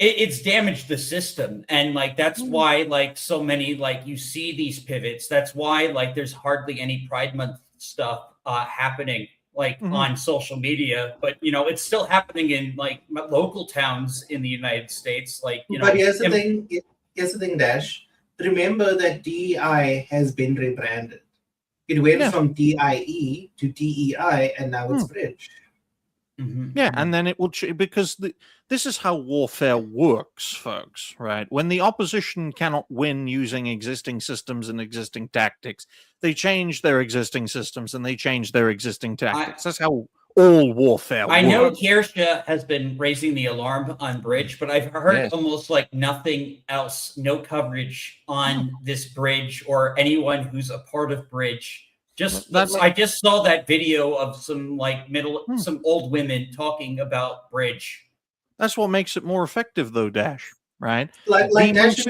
it's damaged the system, and like that's why like so many like you see these pivots. That's why like there's hardly any Pride Month stuff happening like on social media, but it's still happening in like local towns in the United States. Like But here's the thing. Here's the thing, Dash. Remember that DEI has been rebranded. It went from DIE to DEI, and now it's Bridge. Yeah, and then it will because this is how warfare works, folks, right? When the opposition cannot win using existing systems and existing tactics, they change their existing systems and they change their existing tactics. That's how all warfare works. I know Kiersha has been raising the alarm on Bridge, but I've heard almost like nothing else, no coverage on this Bridge or anyone who's a part of Bridge. I just saw that video of some like some old women talking about Bridge. That's what makes it more effective, though, Dash. Right? Like Dash.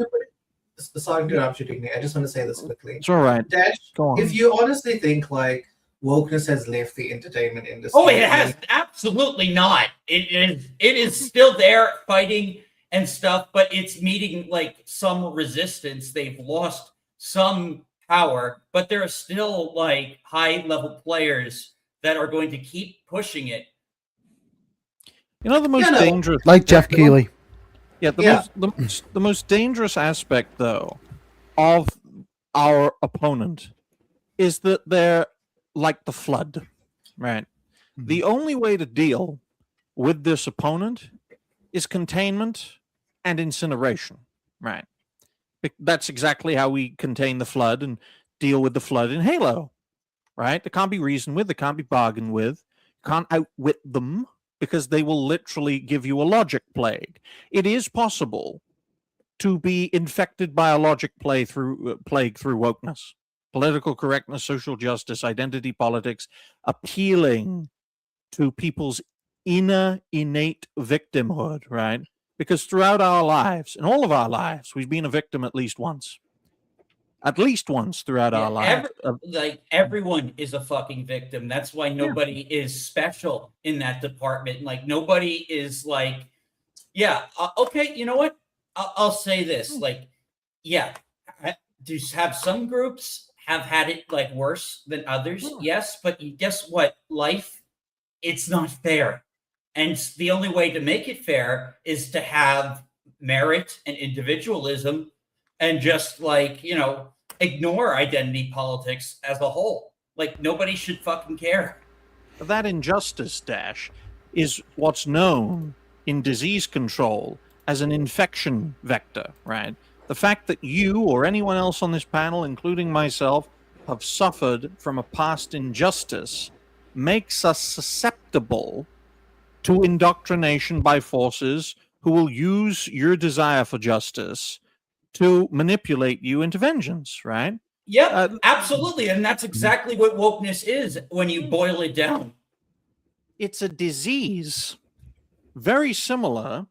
Sorry to interrupt you, Dignity. I just want to say this quickly. It's all right. Dash, go on. If you honestly think like wokeness has left the entertainment industry, it has absolutely not. It is still there fighting and stuff, but it's meeting like some resistance. They've lost some power, but there are still like high level players that are going to keep pushing it. The most dangerous, like Jeff Keighley. The most dangerous aspect, though, of our opponent is that they're like the flood, right? The only way to deal with this opponent is containment and incineration, right? That's exactly how we contain the flood and deal with the flood in Halo, right? They can't be reasoned with. They can't be bargained with. You can't outwit them because they will literally give you a logic plague. It is possible to be infected by a logic plague through wokeness, political correctness, social justice, identity politics, appealing to people's inner innate victimhood, right? Because throughout our lives, in all of our lives, we've been a victim at least once. At least once throughout our lives. Everyone is a fucking victim. That's why nobody is special in that department. Like nobody is like, okay, you know what? I'll say this. Like, have some groups have had it like worse than others. Yes, but guess what? Life, it's not fair. And the only way to make it fair is to have merit and individualism and just like, ignore identity politics as a whole. Like nobody should fucking care. That injustice, Dash, is what's known in disease control as an infection vector, right? The fact that you or anyone else on this panel, including myself, have suffered from a past injustice makes us susceptible to indoctrination by forces who will use your desire for justice to manipulate you into vengeance, right? Yeah, absolutely. And that's exactly what wokeness is when you boil it down. It's a disease very similar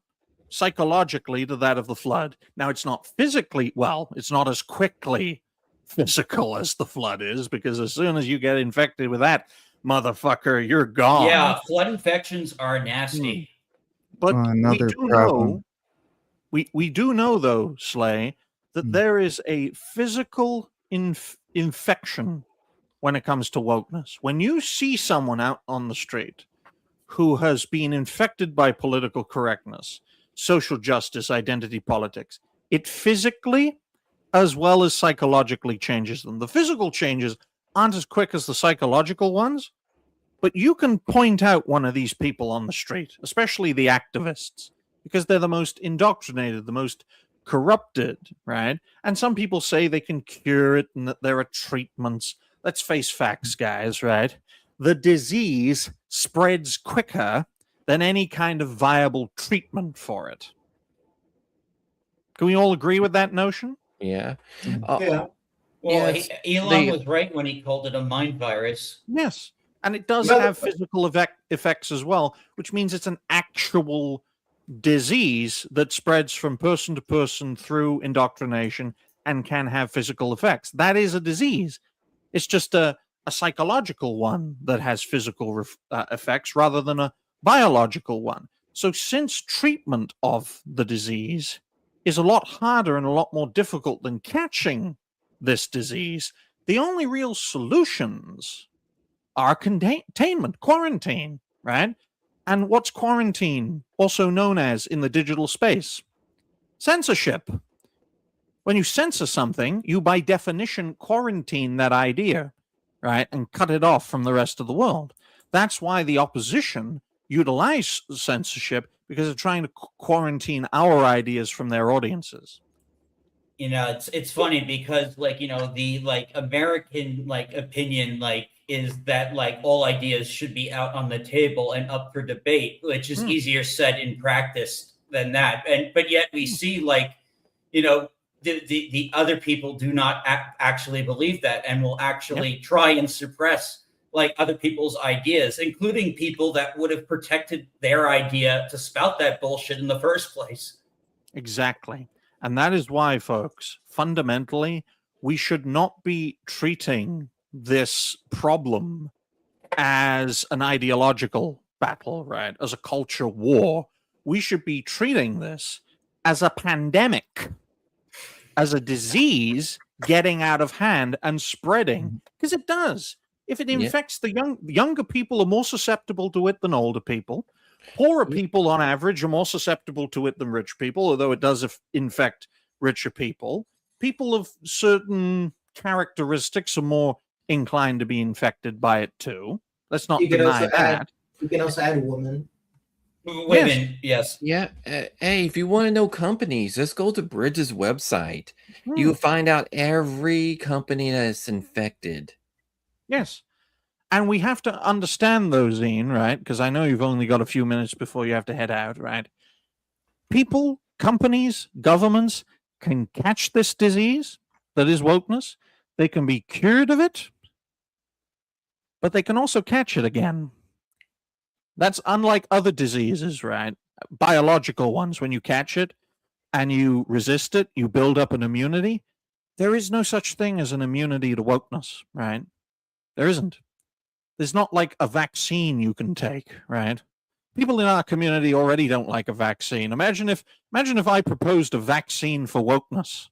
psychologically to that of the flood. Now, it's not physically, it's not as quickly physical as the flood is, because as soon as you get infected with that motherfucker, you're gone. Yeah, flood infections are nasty. But Well, we another do problem. know, we do know though, Slay, that there is a physical infection when it comes to wokeness. When you see someone out on the street who has been infected by political correctness, social justice, identity politics, it physically as well as psychologically changes them. The physical changes aren't as quick as the psychological ones, but you can point out one of these people on the street, especially the activists, because they're the most indoctrinated, the most corrupted, right? And some people say they can cure it and that there are treatments. Let's face facts, guys, right? The disease spreads quicker than any kind of viable treatment for it. Can we all agree with that notion? Yeah. Yeah. Well, Yes, Elon the- was right when he called it a mind virus. Yes. And it does Well, have physical effects as well, which means it's an actual disease that spreads from person to person through indoctrination and can have physical effects. That is a disease. It's just a psychological one that has physical effects rather than a biological one. So, since treatment of the disease is a lot harder and a lot more difficult than catching this disease, the only real solutions are containment, quarantine, right? And what's quarantine also known as in the digital space? Censorship. When you censor something, you by definition quarantine that idea, right? And cut it off from the rest of the world. That's why the opposition utilize censorship, because they're trying to quarantine our ideas from their audiences. It's funny because the American opinion is that all ideas should be out on the table and up for debate, which is easier said in practice than that. But yet we see the other people do not actually believe that and will actually try and suppress other people's ideas, including people that would have protected their idea to spout that bullshit in the first place. Exactly. And that is why, folks, fundamentally, we should not be treating this problem as an ideological battle, right? As a culture war. We should be treating this as a pandemic, as a disease getting out of hand and spreading, because it does. If it infects the younger people are more susceptible to it than older people. Poorer people, on average, are more susceptible to it than rich people, although it does infect richer people. People of certain characteristics are more inclined to be infected by it too. Let's not deny that. You can also add women. Women, yes. Yeah. Hey, if you want to know companies, just go to Bridges' website. You'll find out every company that's infected. Yes. And we have to understand those, Xeen, right? Because I know you've only got a few minutes before you have to head out, right? People, companies, governments can catch this disease that is wokeness. They can be cured of it, but they can also catch it again. That's unlike other diseases, right? Biological ones, when you catch it and you resist it, you build up an immunity. There is no such thing as an immunity to wokeness, right? There isn't. There's not like a vaccine you can take, right? People in our community already don't like a vaccine. Imagine if I proposed a vaccine for wokeness.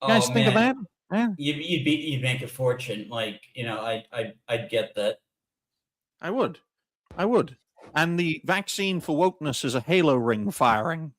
You guys think of that? Yeah. You'd make a fortune. I'd get that. I would. And the vaccine for wokeness is a halo ring firing.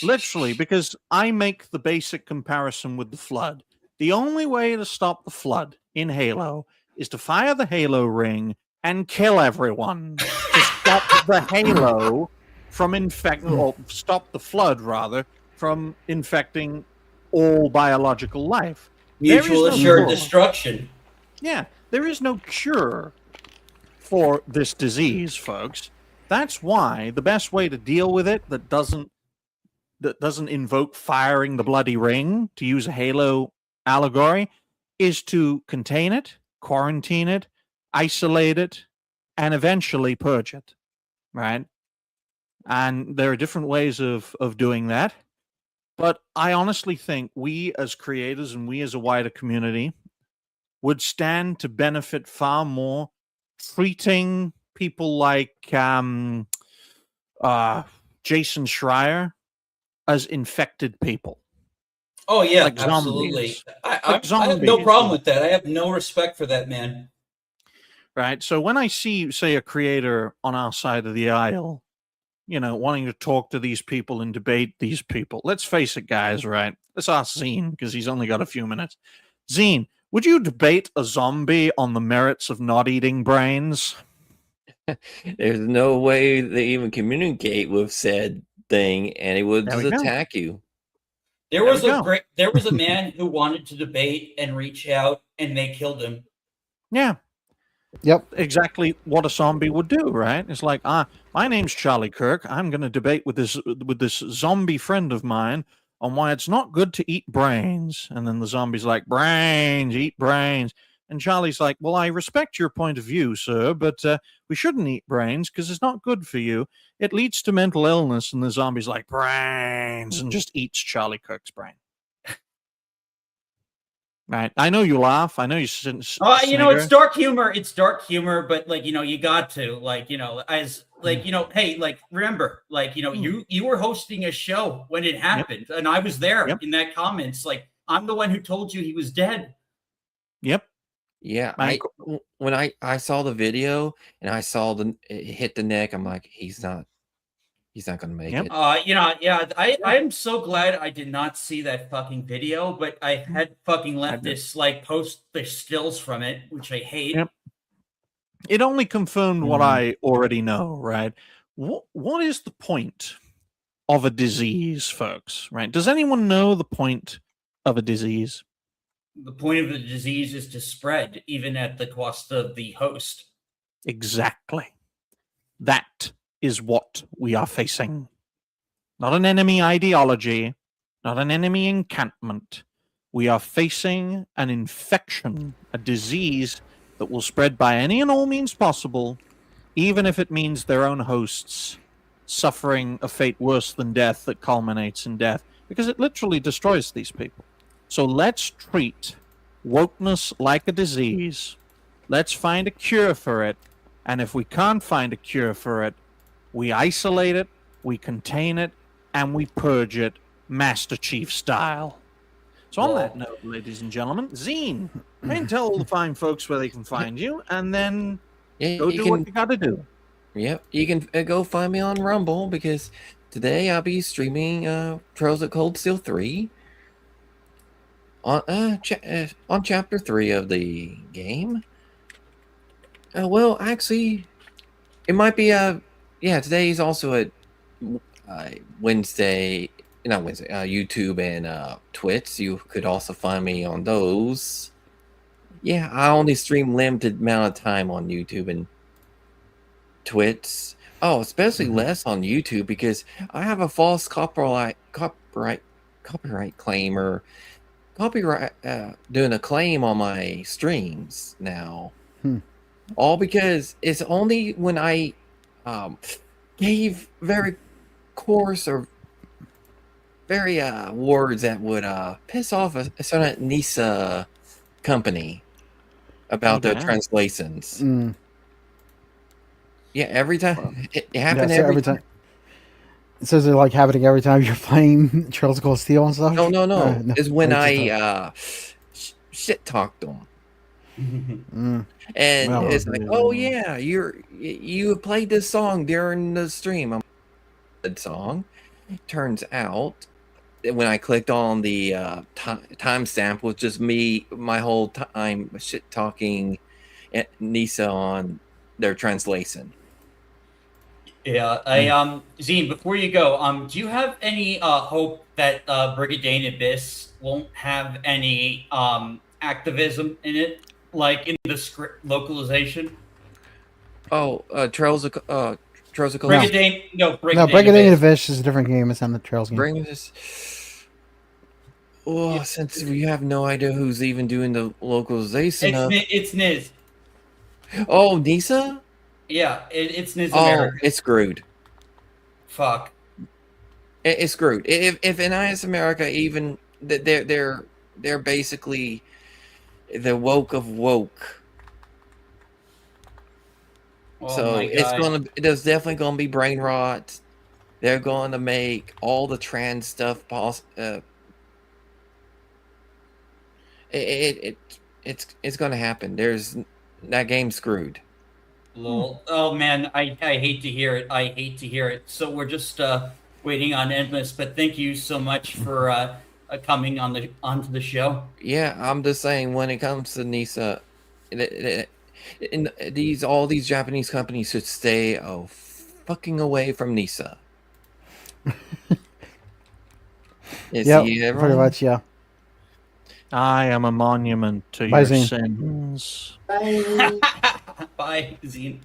Literally, because I make the basic comparison with the flood. The only way to stop the flood in Halo is to fire the Halo ring and kill everyone to stop the Halo from or stop the flood, rather, from infecting all biological life. Mutual assured destruction. Yeah, there is no cure for this disease, folks. That's why the best way to deal with it that doesn't invoke firing the bloody ring, to use a Halo allegory, is to contain it, quarantine it, isolate it, and eventually purge it, right? And there are different ways of doing that. But I honestly think we as creators and we as a wider community would stand to benefit far more treating people like Jason Schreier as infected people. Oh yeah, Like absolutely. zombies. I have no problem with that. I have no respect for that man. Right. So when I see, say, a creator on our side of the aisle, wanting to talk to these people and debate these people, let's face it, guys, right? Let's ask Xeen, because he's only got a few minutes. Xeen, would you debate a zombie on the merits of not eating brains? There's no way they even communicate with said thing, and it would There just we go. attack you. There There was we a go. there was a man who wanted to debate and reach out, and they killed him. Yeah. Yep. Exactly what a zombie would do, right? It's like, my name's Charlie Kirk. I'm going to debate with this zombie friend of mine on why it's not good to eat brains. And then the zombie's like, brains, eat brains. And Charlie's like, well, I respect your point of view, sir, but we shouldn't eat brains because it's not good for you. It leads to mental illness. And the zombie's like, brains, and just eats Charlie Kirk's brain. Right. I know you laugh. I know you It's dark humor. It's dark humor, but you got to hey, remember, you were hosting a show when it happened, and I was there in that comments. I'm the one who told you he was dead. Yep. Yeah. When I saw the video and I saw it hit the neck, I'm like, he's not going to make it. I'm so glad I did not see that fucking video, but I had fucking leftists post the stills from it, which I hate. Yep. It only confirmed what I already know, right? What is the point of a disease, folks, right? Does anyone know the point of a disease? The point of the disease is to spread, even at the cost of the host. Exactly. That is what we are facing. Not an enemy ideology, not an enemy encampment. We are facing an infection, a disease that will spread by any and all means possible, even if it means their own hosts suffering a fate worse than death that culminates in death, because it literally destroys these people. So let's treat wokeness like a disease. Let's find a cure for it. And if we can't find a cure for it, we isolate it, we contain it, and we purge it Master Chief style. So on that note, ladies and gentlemen, Xeen, tell all the fine folks where they can find you, and then go do what you got to do. Yep, you can go find me on Rumble, because today I'll be streaming Trails of Cold Steel 3 on Chapter 3 of the game. Well, actually, it might be today is also a Wednesday, not Wednesday, YouTube and Twitch. You could also find me on those. Yeah, I only stream limited amount of time on YouTube and Twitch. Oh, especially less on YouTube, because I have a false copyright claim, or doing a claim on my streams now. All because it's only when I gave very coarse or very words that would piss off a certain NISA company about their translations. Yeah, every time it happened. Every time. It says it's happening every time you're playing Trails of Cold Steel and stuff. No. It's when I shit talked them. And it's like, oh yeah, you played this song during the stream. I'm song. Turns out, when I clicked on the timestamp, was just me my whole time shit talking NISA on their translation. Yeah, Xeen, before you go, do you have any hope that Brigadier Abyss won't have any activism in it, like in the script localization? Oh, Trails of Cold. Brigadier Abyss is a different game. It's on the Trails game. Since we have no idea who's even doing the localization, it's Niz. Oh, NISA? Yeah, it's Niz. Oh, it's screwed. Fuck. It's screwed. If NIS America even they're basically the woke of woke. Oh So my God. there's definitely gonna be brain rot. They're going to make all the trans stuff it's going to happen. There's that game's screwed. Lol. Oh man, I hate to hear it. I hate to hear it. So we're just waiting on Endless, but thank you so much for coming onto the show. Yeah, I'm just saying when it comes to NISA, all these Japanese companies should stay fucking away from NISA. Yeah, pretty much, yeah. I am a monument to Bye, your Xeen. sins. Bye. Bye, Xeen.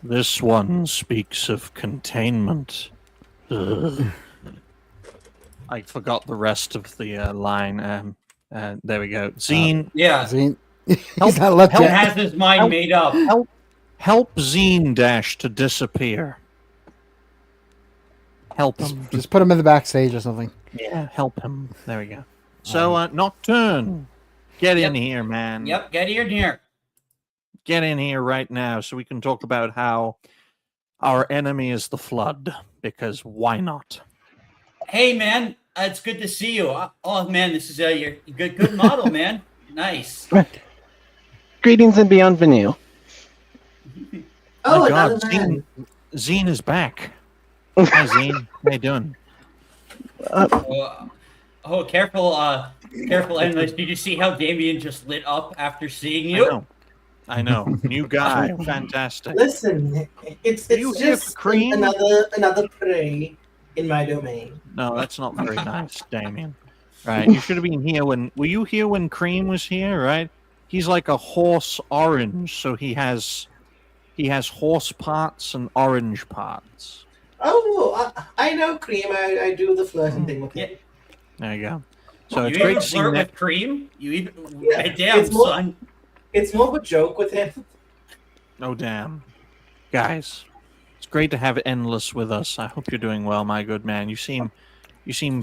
This one speaks of containment. Ugh. I forgot the rest of the line. There we go. Xeen, Yeah, Xeen. He's not left he yet. has his mind made up. help Xeen Dash to disappear. Help him. Just put him in the backstage or something. Yeah, help him. There we go. So, Nocturne, get in Yep. here, man. Yep, get in here. Get in here right now so we can talk about how our enemy is the Flood, because why not? Hey man, it's good to see you. Oh man, this is your good model, man. Nice. Greetings and bienvenue. Oh, My God, another man. Xeen is back. Hi, Xeen. How you doing? Careful, careful, Endless. Did you see how Damien just lit up after seeing you? I know. New guy. Fantastic. Listen, it's You here for just cream? another prey in my domain. No, that's not very nice, Damien. Right. You should have been here were you here when Cream was here, right? He's like a horse orange, so he has horse parts and orange parts. Oh, I know Cream. I do the flirting thing with him. There you go. So it's You great even to see flirt that. with Cream? You even Yeah, damn it's more- son. It's more of a joke with him. Oh damn. Guys, it's great to have Endless with us. I hope you're doing well, my good man. You seem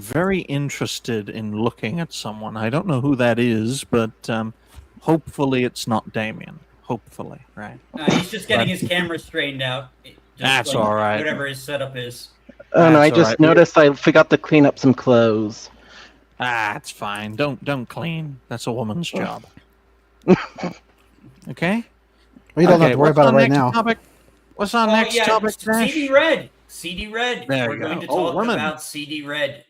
very interested in looking at someone. I don't know who that is, but hopefully it's not Damien. Hopefully, right? He's just getting his camera straightened out. That's all right. Whatever his setup is. Oh no, I That's all just right. noticed I forgot to clean up some clothes. It's fine. Don't clean. That's a woman's job. Okay? Well, you don't have to worry what's about our it right next now. Topic? What's our next topic, Dash? CD Red. CD Red. There We're you going go. to Oh, talk women. about CD Red.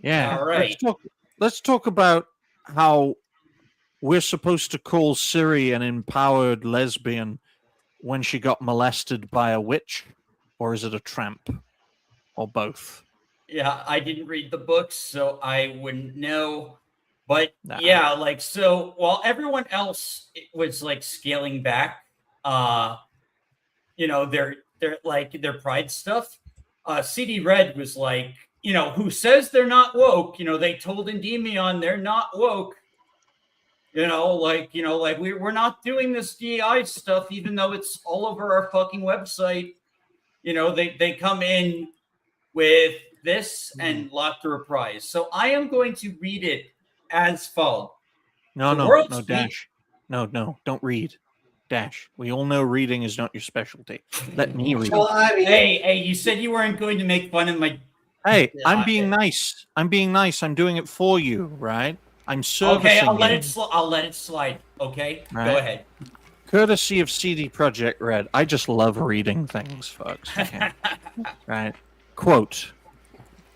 Yeah. All right. Let's talk about how we're supposed to call Siri an empowered lesbian when she got molested by a witch, or is it a tramp, or both? Yeah, I didn't read the books, so I wouldn't know. But Nah. yeah, like so while everyone else was like scaling back their pride stuff, CD Red was like, who says they're not woke? They told Endymion they're not woke. We're not doing this DEI stuff, even though it's all over our fucking website. They come in with this and lock the reprise. So I am going to read it as follows. No, world's Dash. No, don't read. Dash. We all know reading is not your specialty. Let me read. Well, I mean, Hey, you said you weren't going to make fun of my... Hey, Yeah, I'm being nice. I'm being nice. I'm doing it for you, right? I'm servicing Okay, I'll let you. it slide. Okay, Right. Go ahead. Courtesy of CD Projekt Red. I just love reading things, folks. Okay. Right. Quote,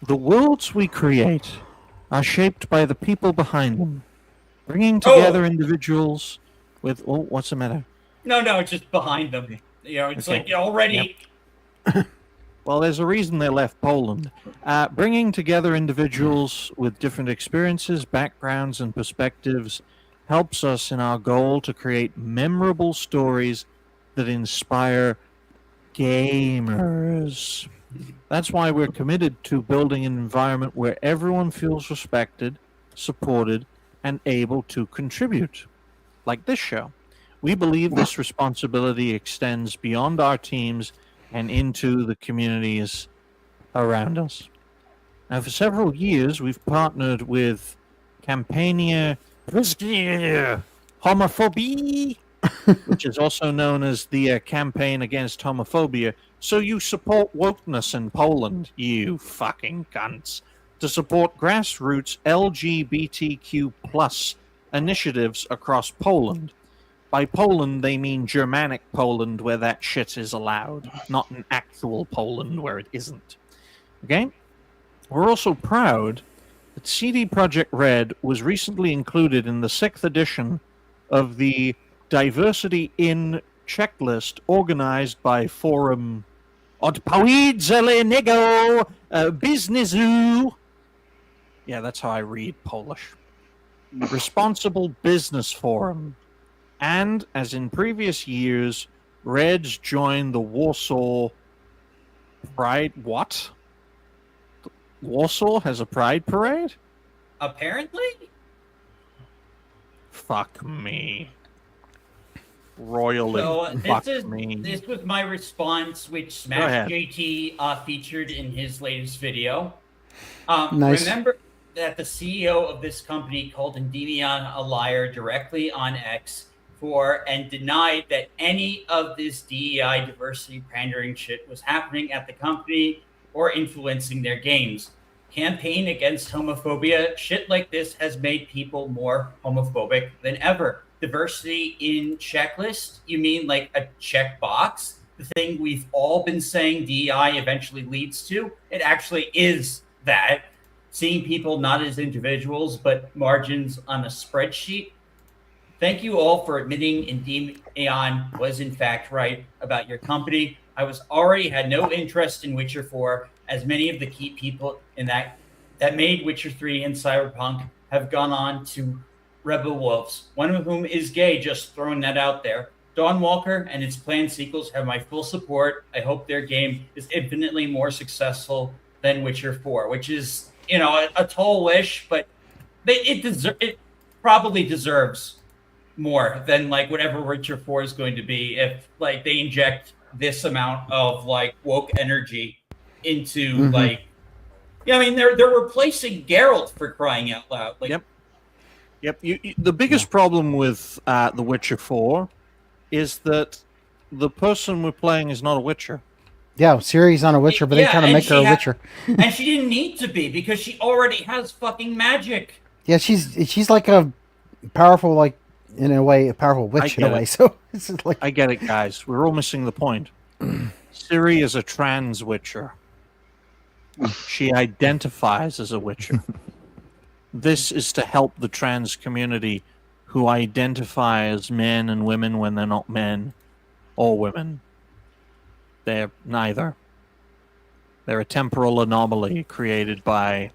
"The worlds we create are shaped by the people behind them, bringing together individuals with..." Oh, what's the matter? No, it's just behind them. It's Okay. like already... Well, there's a reason they left Poland. Bringing together individuals with different experiences, backgrounds, and perspectives helps us in our goal to create memorable stories that inspire gamers. That's why we're committed to building an environment where everyone feels respected, supported, and able to contribute. Like this show. We believe this responsibility extends beyond our teams and into the communities around us. Now, for several years, we've partnered with Campania Homophobia, which is also known as the Campaign Against Homophobia. So you support wokeness in Poland, you fucking cunts, to support grassroots LGBTQ plus initiatives across Poland. By Poland, they mean Germanic Poland, where that shit is allowed, not an actual Poland where it isn't. Okay? We're also proud that CD Projekt Red was recently included in the 6th edition of the Diversity in checklist organized by Forum Odpowiedzialnego Biznesu. Yeah, that's how I read Polish. Responsible Business Forum. And, as in previous years, Reds joined the Warsaw Pride. What? Warsaw has a Pride Parade? Apparently? Fuck me. Royally. So fuck this me. was my response, which Go ahead. Smash JT featured in his latest video. Nice. Remember that the CEO of this company called Endymion a liar directly on X and denied that any of this DEI diversity pandering shit was happening at the company or influencing their games. Campaign against homophobia, shit like this has made people more homophobic than ever. Diversity in checklist, you mean like a checkbox? The thing we've all been saying DEI eventually leads to? It actually is that. Seeing people not as individuals, but margins on a spreadsheet. Thank you all for admitting Endymion was in fact right about your company. I had no interest in Witcher 4, as many of the key people in that made Witcher 3 and Cyberpunk have gone on to Rebel Wolves, one of whom is gay, just throwing that out there. Dawn Walker and its planned sequels have my full support. I hope their game is infinitely more successful than Witcher 4, which is, a tall wish, but it probably deserves more than like whatever Witcher 4 is going to be if like they inject this amount of like woke energy into they're replacing Geralt, for crying out loud. Like, Yep. The biggest problem with The Witcher 4 is that the person we're playing is not a Witcher. Yeah, Ciri's on a Witcher, but they kind of make her a Witcher. And she didn't need to be because she already has fucking magic. Yeah, she's like a powerful, like in a way, a powerful witch in a way. So it's like I get it, guys. We're all missing the point. Ciri is a trans Witcher. She identifies as a Witcher. This is to help the trans community who identify as men and women when they're not men or women. They're neither. They're a temporal anomaly created by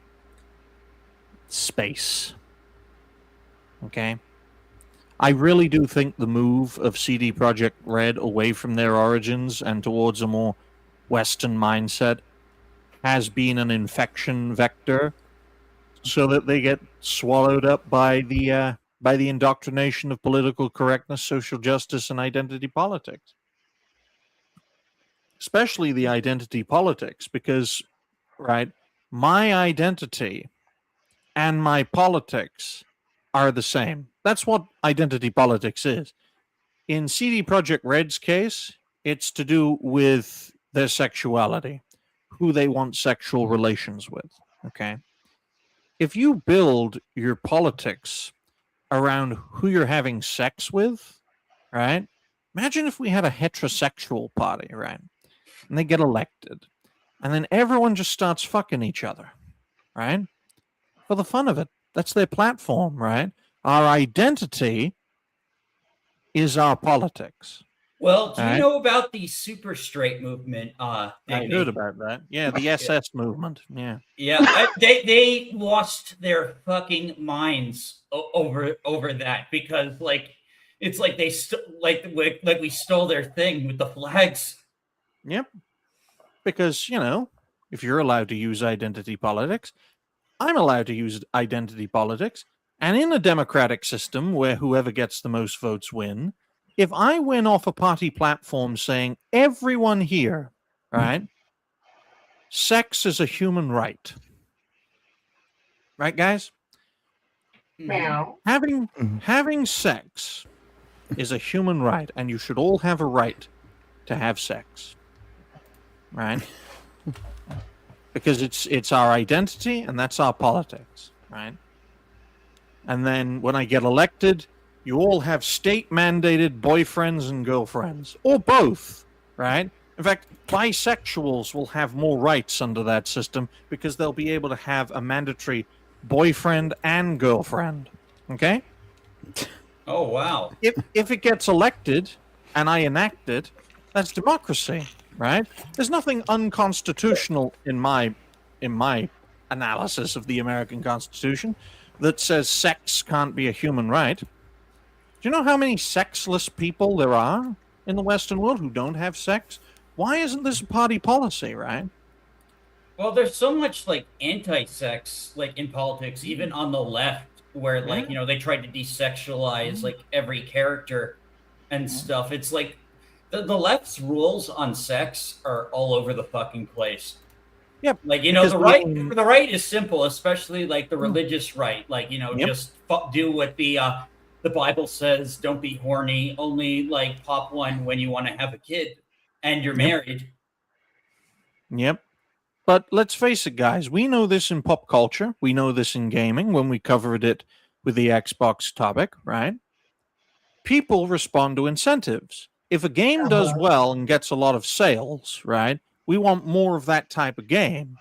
space. Okay? I really do think the move of CD Projekt Red away from their origins and towards a more Western mindset has been an infection vector so that they get swallowed up by the indoctrination of political correctness, social justice, and identity politics. Especially the identity politics, because, right, my identity and my politics are the same. That's what identity politics is. In CD Projekt Red's case, it's to do with their sexuality, who they want sexual relations with, okay? If you build your politics around who you're having sex with, right? Imagine if we had a heterosexual party, right? And they get elected. And then everyone just starts fucking each other, right? For the fun of it. That's their platform, right? Our identity is our politics. Well, do you know about the super straight movement? I heard about that. Yeah, the SS movement. Yeah. Yeah, they lost their fucking minds over that because like it's like they like we stole their thing with the flags. Yep. Because, if you're allowed to use identity politics, I'm allowed to use identity politics. And in a democratic system where whoever gets the most votes win, if I win off a party platform saying everyone here right? Sex is a human right. Right, guys? Meow. Having sex is a human right, and you should all have a right to have sex. Right? Because it's our identity and that's our politics, right? And then when I get elected, you all have state mandated boyfriends and girlfriends, or both, right? In fact, bisexuals will have more rights under that system because they'll be able to have a mandatory boyfriend and girlfriend. Okay? Oh wow. If it gets elected and I enact it, that's democracy, right? There's nothing unconstitutional in my analysis of the American Constitution that says sex can't be a human right. Do you know how many sexless people there are in the Western world who don't have sex? Why isn't this a party policy, right? Well, there's so much like anti-sex like in politics, even on the left, where like they tried to desexualize like every character and stuff. It's like the left's rules on sex are all over the fucking place. Yep. Like the right is simple, especially like the religious right. Like just do what the Bible says. Don't be horny. Only like pop one when you want to have a kid and you're married. Yep. But let's face it, guys. We know this in pop culture. We know this in gaming when we covered it with the Xbox topic, right? People respond to incentives. If a game does well and gets a lot of sales, right, we want more of that type of game.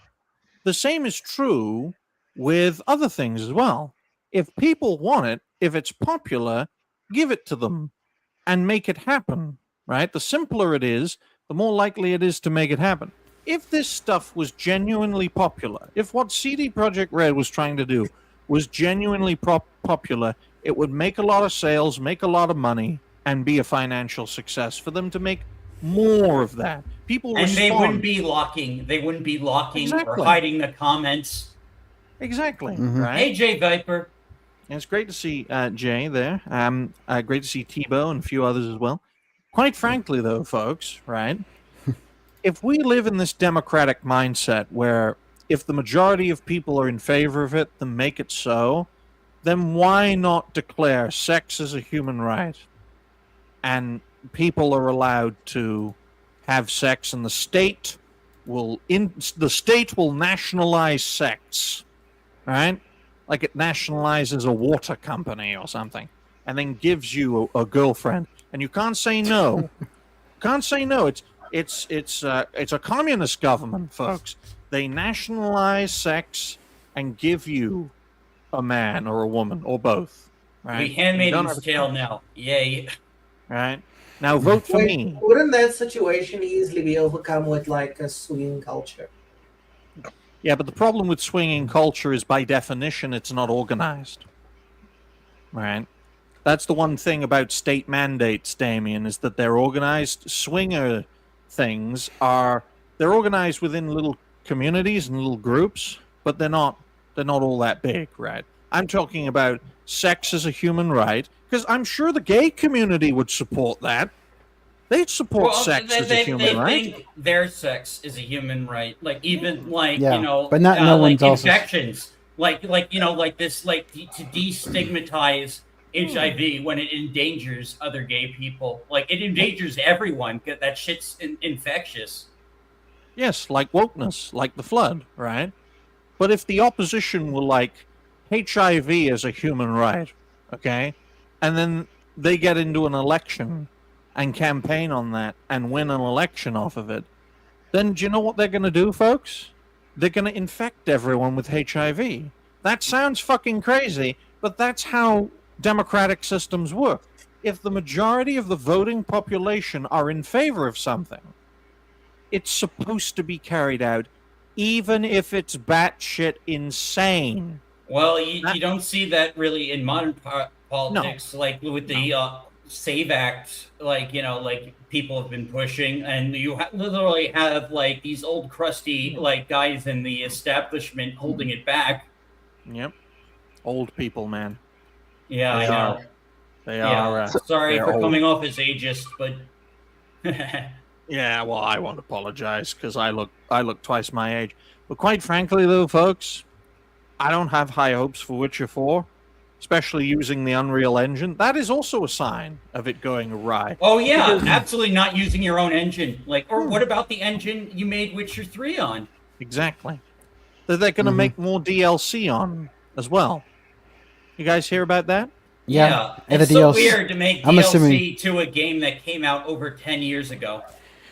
The same is true with other things as well. If people want it, if it's popular, give it to them and make it happen, right? The simpler it is, the more likely it is to make it happen. If this stuff was genuinely popular, if what CD Projekt Red was trying to do was genuinely popular, it would make a lot of sales, make a lot of money, and be a financial success for them to make more of that. People and respond. they wouldn't be locking Exactly. or hiding the comments. Exactly. Right. Hey, Jay Viper. And it's great to see Jay there. Great to see Tebow and a few others as well. Quite frankly, though, folks, right? If we live in this democratic mindset where if the majority of people are in favor of it, then make it so, then why not declare sex as a human right? And people are allowed to have sex, and the state will nationalize sex, right? Like it nationalizes a water company or something, and then gives you a girlfriend, and you can't say no. Can't say no. It's a communist government, folks. They nationalize sex and give you a man or a woman or both. Right? We Handmaid's Tale now. Yay. Right? Now vote for me. Wouldn't that situation easily be overcome with like a swinging culture? Yeah, but the problem with swinging culture is by definition it's not organized. Right? That's the one thing about state mandates, Damien, is that they're organized. Swinger things they're organized within little communities and little groups, but they're not all that big, right? I'm talking about sex as a human right, because I'm sure the gay community would support that. They'd support sex as a human right. They think their sex is a human right. Like even like but not no like one's also infections. Like this like to destigmatize HIV when it endangers other gay people. Like it endangers everyone. That shit's infectious. Yes, like wokeness, like the flood, right? But if the opposition were like HIV as a human right, okay, and then they get into an election and campaign on that and win an election off of it, then do you know what they're going to do, folks? They're going to infect everyone with HIV. That sounds fucking crazy, but that's how democratic systems work. If the majority of the voting population are in favor of something, it's supposed to be carried out, even if it's batshit insane. Well, you don't see that really in modern politics, like with the Save Act, like people have been pushing, and you literally have like these old crusty like guys in the establishment holding it back. Yep, old people, man. Yeah, they I know. They are. Sorry for coming off as ageist, but Yeah, well, I won't apologize because I look twice my age. But quite frankly, though, folks, I don't have high hopes for Witcher 4, especially using the Unreal Engine. That is also a sign of it going awry. Oh yeah, Because- absolutely not using your own engine. Like, or what about the engine you made Witcher 3 on? Exactly. That they're going to make more DLC on as well. You guys hear about that? Yeah, and it's the so DLC weird to make I'm DLC assuming- to a game that came out over 10 years ago.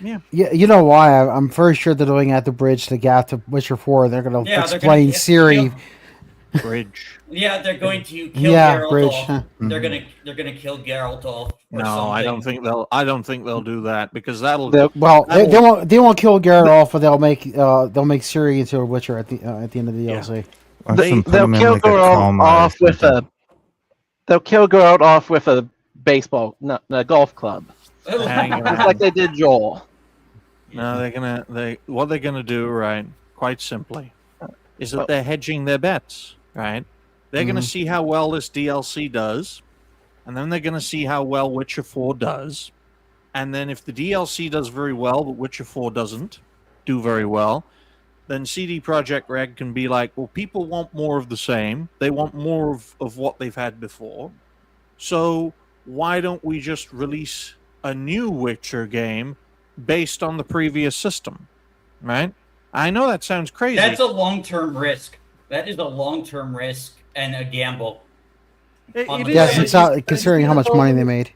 Yeah. Yeah, you know why? I'm very sure they're doing at the bridge to get to Witcher 4. They're going to Yeah, they're explain gonna- Siri. Bridge. Yeah, they're going to kill Yeah, Geralt Bridge, off. huh. They're gonna kill Geralt off. Or No, something. I don't think they'll do that because that'll. Well, they that'll- won't kill Garrett off, but they'll make Siri into a Witcher at the end of the DLC. Watch They- them put They'll him in kill like a Geralt coma or off with something. they'll kill Geralt off with a baseball, no, a golf club, Hang just around. like they did Joel. No, what they're gonna do, right? Quite simply, is that they're hedging their bets, right? They're gonna see how well this DLC does, and then they're gonna see how well Witcher 4 does, and then if the DLC does very well, but Witcher 4 doesn't do very well, then CD Projekt Red can be like, well, people want more of the same. They want more of what they've had before. So why don't we just release a new Witcher game based on the previous system, right? I know that sounds crazy. That's a long-term risk. That is a long-term risk and a gamble. It on is- the Yes, side. considering how much money they made,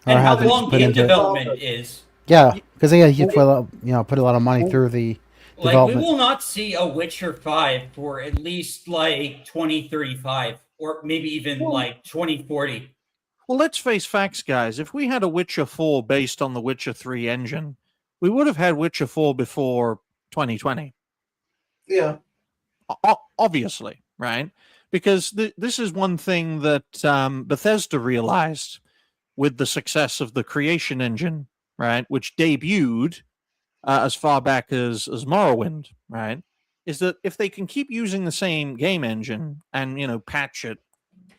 or And how they long put game into it. development is. Yeah, because you put a lot of money through the Like, we development. will not see a Witcher 5 for at least like 2035 or maybe even like 2040. Well, let's face facts, guys. If we had a Witcher 4 based on the Witcher 3 engine, we would have had Witcher 4 before 2020. Yeah. Obviously, right? Because this is one thing that Bethesda realized with the success of the Creation Engine, right, which debuted as far back as Morrowind, right, is that if they can keep using the same game engine and patch it,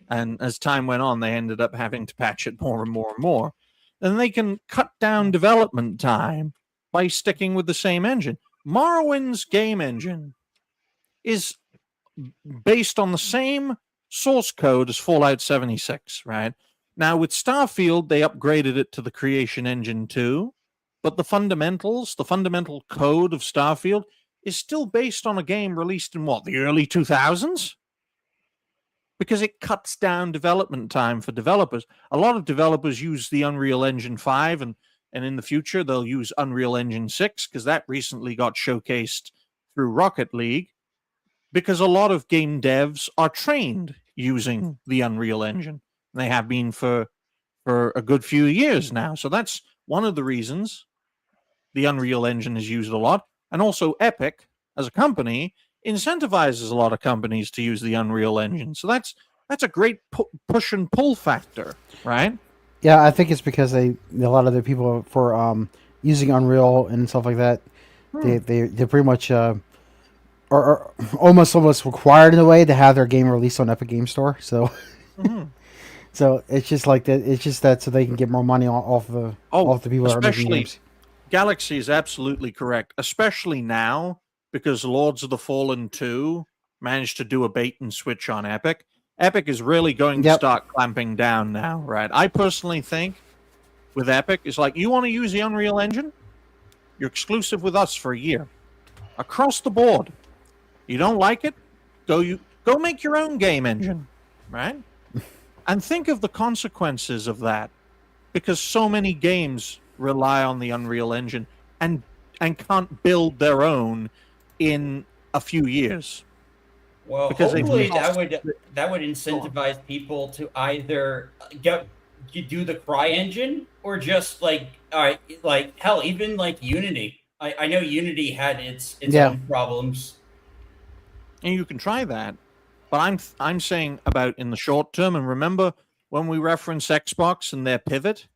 and as time went on, they ended up having to patch it more and more and more, then they can cut down development time by sticking with the same engine. Morrowind's game engine is based on the same source code as Fallout 76, right? Now, with Starfield, they upgraded it to the Creation Engine 2, but the fundamental code of Starfield is still based on a game released in the early 2000s? Because it cuts down development time for developers. A lot of developers use the Unreal Engine 5, and in the future, they'll use Unreal Engine 6, because that recently got showcased through Rocket League, because a lot of game devs are trained using the Unreal Engine. They have been for a good few years now. So that's one of the reasons the Unreal Engine is used a lot. And also Epic, as a company, incentivizes a lot of companies to use the Unreal Engine. So that's a great push and pull factor, right? Yeah, I think it's because a lot of the people for using Unreal and stuff like that, they're pretty much are almost required in a way to have their game released on Epic Game Store. So, so it's just like that. It's just that so they can get more money off the people that are making games. Galaxy is absolutely correct, especially now because Lords of the Fallen 2 managed to do a bait and switch on Epic. Epic is really going to start clamping down now, right? I personally think with Epic, it's like, you want to use the Unreal Engine? You're exclusive with us for a year. Across the board. You don't like it? Go make your own game engine, right? And think of the consequences of that, because so many games rely on the Unreal Engine and can't build their own in a few years. Well, Because hopefully they've that would incentivize people to either do the Cry engine or just like hell, even like Unity. I know Unity had its own problems. And you can try that, but I'm saying about in the short term. And remember when we reference Xbox and their pivots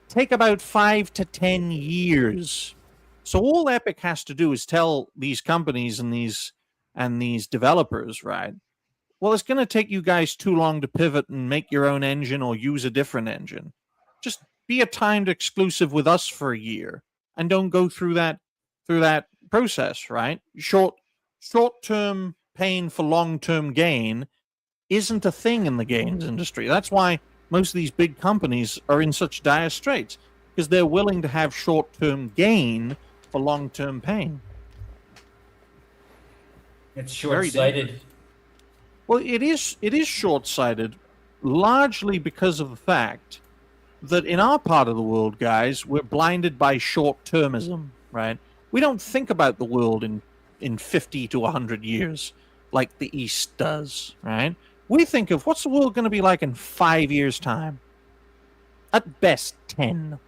take about 5 to 10 years. So all Epic has to do is tell these companies and these developers, right? Well, it's going to take you guys too long to pivot and make your own engine or use a different engine. Just be a timed exclusive with us for a year and don't go through that process, right? Short-term pain for long-term gain isn't a thing in the games industry. That's why most of these big companies are in such dire straits, because they're willing to have short-term gain for long-term pain. It's short-sighted. Well, it is short-sighted, largely because of the fact that in our part of the world, guys, we're blinded by short-termism, right? We don't think about the world in 50 to 100 years like the East does, right? We think of what's the world going to be like in 5 years' time? At best, 10.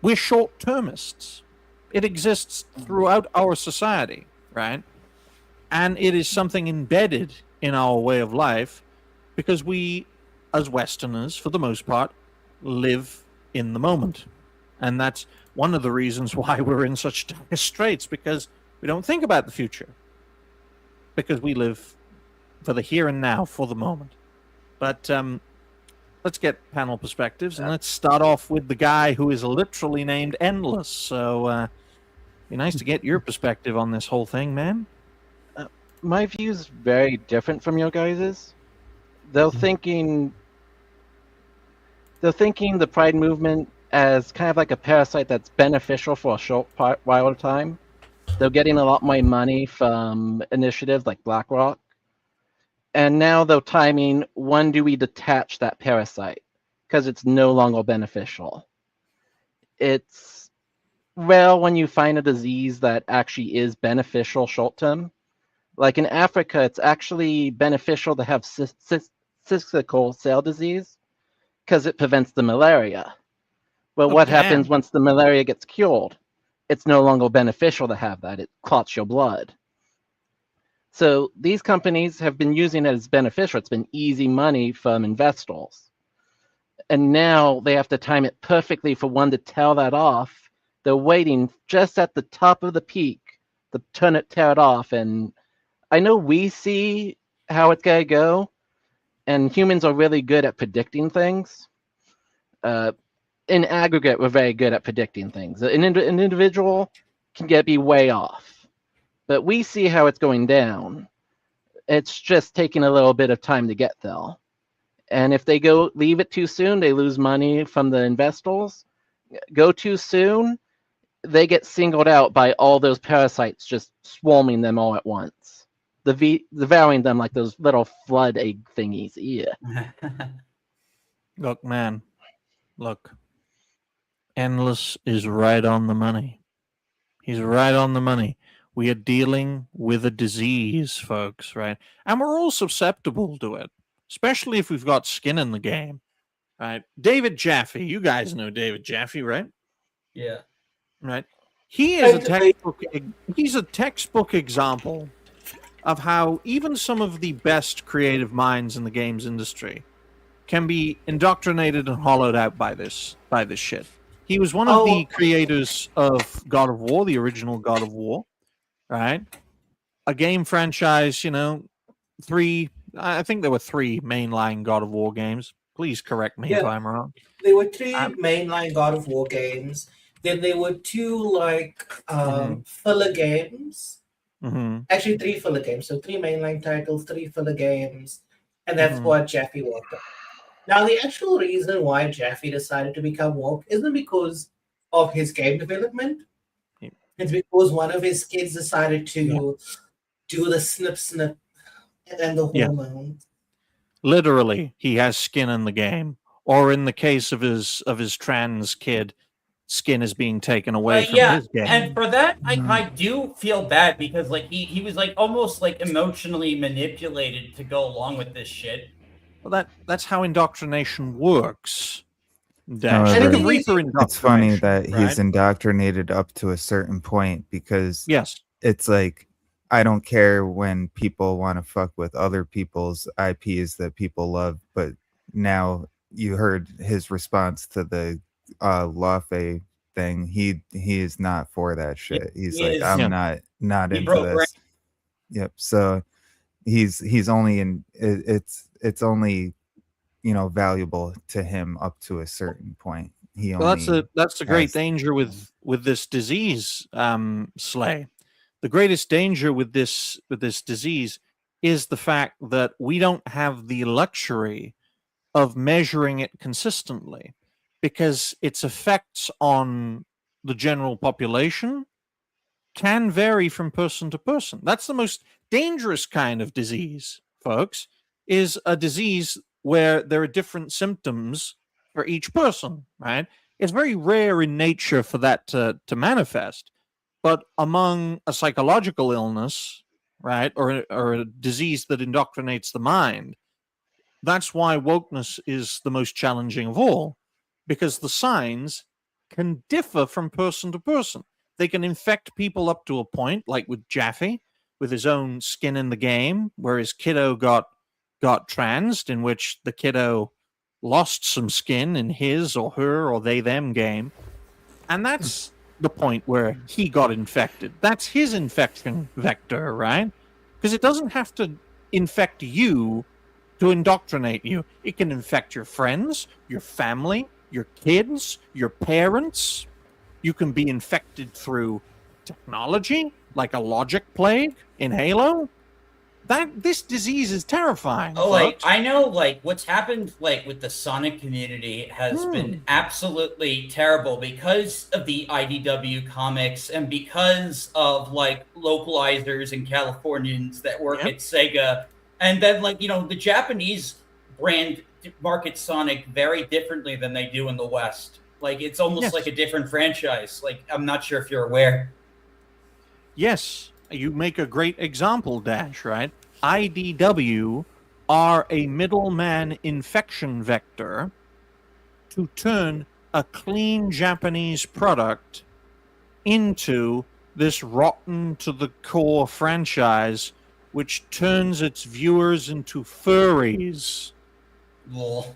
We're short-termists. It exists throughout our society, right? And it is something embedded in our way of life because we, as Westerners, for the most part, live in the moment. And that's one of the reasons why we're in such dire straits, because we don't think about the future. Because we live for the here and now, for the moment. But let's get panel perspectives, and let's start off with the guy who is literally named Endless. So, be nice to get your perspective on this whole thing, man. My view is very different from your guys's. They're thinking the Pride movement as kind of like a parasite that's beneficial for a short while of time. They're getting a lot more money from initiatives like BlackRock. And now they're timing, when do we detach that parasite? Because it's no longer beneficial. It's rare when you find a disease that actually is beneficial short term. Like in Africa, it's actually beneficial to have cystical cell disease because it prevents the malaria. Well, what happens once the malaria gets cured? It's no longer beneficial to have that. It clots your blood. So these companies have been using it as beneficial. It's been easy money from investors. And now they have to time it perfectly for one to tell that off. They're waiting just at the top of the peak to tear it off. And I know we see how it's going to go. And humans are really good at predicting things. In aggregate, we're very good at predicting things. An individual can be way off. But we see how it's going down. It's just taking a little bit of time to get there. And if they leave it too soon, they lose money from the investors. Go too soon, they get singled out by all those parasites just swarming them all at once. Devouring them like those little flood egg thingies. Yeah. Look, man. Look. Endless is right on the money. He's right on the money. We are dealing with a disease, folks, right? And we're all susceptible to it, especially if we've got skin in the game, right? David Jaffe, you guys know David Jaffe, right? Yeah. Right. He is he's a textbook example of how even some of the best creative minds in the games industry can be indoctrinated and hollowed out by this shit. He was one of the creators of God of War, the original God of War. Right, a game franchise, I think there were 3 mainline God of War games. Please correct me if I'm wrong. There were 3 mainline God of War games. Then there were 2 filler games. Mm-hmm. Actually, 3 filler games. So 3 mainline titles, 3 filler games, and that's what Jaffe worked on. Now, the actual reason why Jaffe decided to become woke isn't because of his game development. It's because one of his kids decided to do the snip and the hormones. Literally, he has skin in the game. Or in the case of his trans kid, skin is being taken away from his game. And for that, I do feel bad because he was almost emotionally manipulated to go along with this shit. Well, that's how indoctrination works. It's funny that he's indoctrinated up to a certain point because it's like, I don't care when people want to fuck with other people's IPs that people love, but now you heard his response to the Lawfey thing. He is not for that shit. He's like, I'm not into this. Yep. So he's only in it's only valuable to him up to a certain point. He Well, only that's the great has- danger with this disease, Slay. The greatest danger with this disease is the fact that we don't have the luxury of measuring it consistently, because its effects on the general population can vary from person to person. That's the most dangerous kind of disease, folks, is a disease where there are different symptoms for each person, right? It's very rare in nature for that to manifest. But among a psychological illness, right, or a disease that indoctrinates the mind, that's why wokeness is the most challenging of all, because the signs can differ from person to person. They can infect people up to a point, like with Jaffe, with his own skin in the game, where his kiddo got transed, in which the kiddo lost some skin in his or her or they them game. And that's the point where he got infected. That's his infection vector, right? Because it doesn't have to infect you to indoctrinate you. It can infect your friends, your family, your kids, your parents. You can be infected through technology, like a logic plague in Halo. This disease is terrifying. Oh, folks. I know, what's happened, with the Sonic community has been absolutely terrible because of the IDW comics and because of, localizers and Californians that work at Sega. And then, the Japanese brand market Sonic very differently than they do in the West. It's almost like a different franchise. I'm not sure if you're aware. Yes, you make a great example, Dash, right? IDW are a middleman infection vector to turn a clean Japanese product into this rotten to the core franchise, which turns its viewers into furries. Well,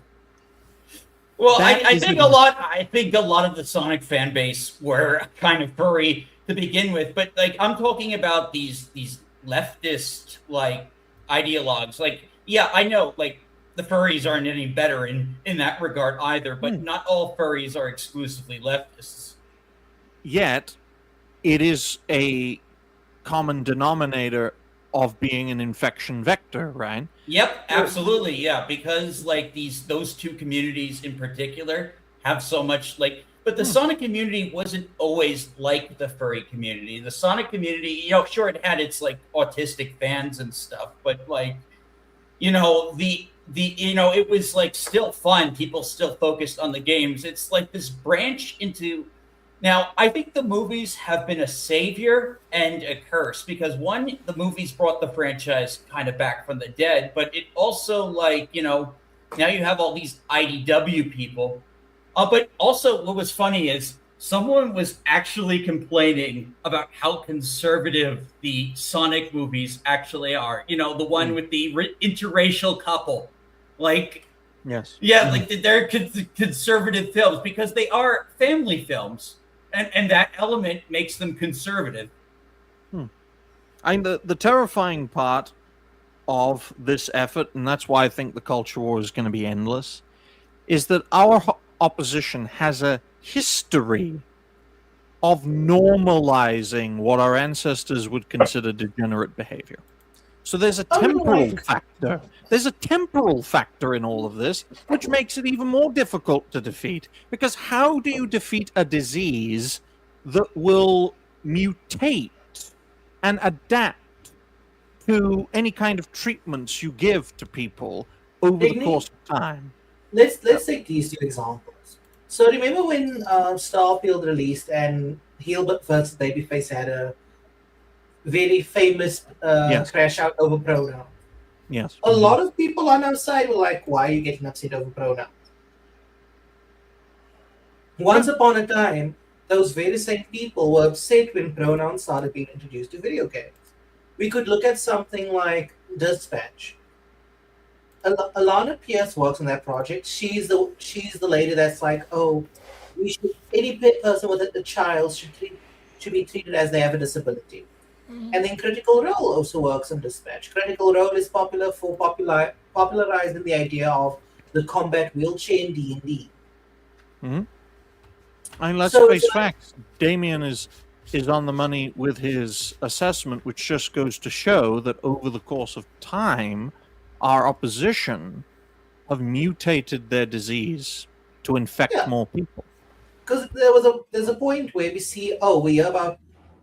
I think a lot of the Sonic fan base were kind of furry to begin with, but I'm talking about these leftist ideologues. Yeah, I know the furries aren't any better in that regard either, but not all furries are exclusively leftists. Yet it is a common denominator of being an infection vector, right? Yep, absolutely. Yeah, because those two communities in particular have so much but the Sonic community wasn't always like the furry community. The Sonic community, sure, it had its autistic fans and stuff, but it was still fun. People still focused on the games. It's this branch into. Now, I think the movies have been a savior and a curse because one, the movies brought the franchise kind of back from the dead, but it also now you have all these IDW people. But also what was funny is someone was actually complaining about how conservative the Sonic movies actually are. The one with the interracial couple. Yes. Yeah, they're conservative films because they are family films. And that element makes them conservative. The terrifying part of this effort, and that's why I think the culture war is going to be endless, is that our opposition has a history of normalizing what our ancestors would consider degenerate behavior. So there's a temporal factor. There's a temporal factor in all of this, which makes it even more difficult to defeat. Because how do you defeat a disease that will mutate and adapt to any kind of treatments you give to people over the course of time? Let's take these two examples. So remember when Starfield released and Heel vs. Babyface had a very famous crash out over pronoun. Yes. A lot of people on our side were like, why are you getting upset over pronoun? Once upon a time, those very same people were upset when pronouns started being introduced to video games. We could look at something like Dispatch. Alana Pierce works on that project. She's the lady that's like, oh, any person with a child should be treated as they have a disability. And then Critical Role also works on Dispatch. Critical Role is popular for popularizing the idea of the combat wheelchair in D&D. I mean, let's So face it's- facts. Damien is on the money with his assessment, which just goes to show that over the course of time, our opposition have mutated their disease to infect Yeah. more people. Because there's a point where we see, we hear about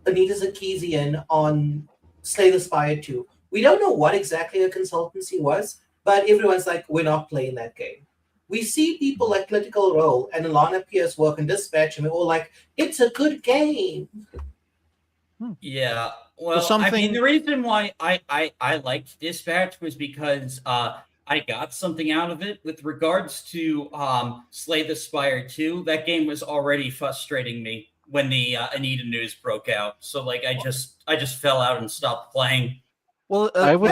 Anita Sarkeesian on Slay the Spire 2. We don't know what exactly her consultancy was, but everyone's like, we're not playing that game. We see people like Critical Role and Alana Pierce work in Dispatch, and we're all like, it's a good game. Yeah. Well, I something- mean, the reason why I liked Dispatch was because I got something out of it with regards to Slay the Spire 2. That game was already frustrating me when the Anita news broke out. So like I just fell out and stopped playing. Well, I would-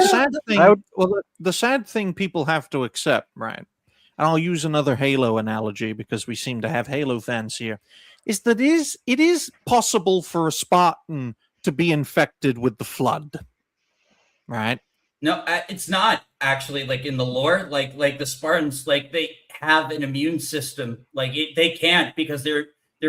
the sad thing people have to accept, right? And I'll use another Halo analogy because we seem to have Halo fans here. Is that it is possible for a Spartan to be infected with the Flood, right? No, it's not actually like in the lore. Like the Spartans, like they have an immune system. Like they can't because their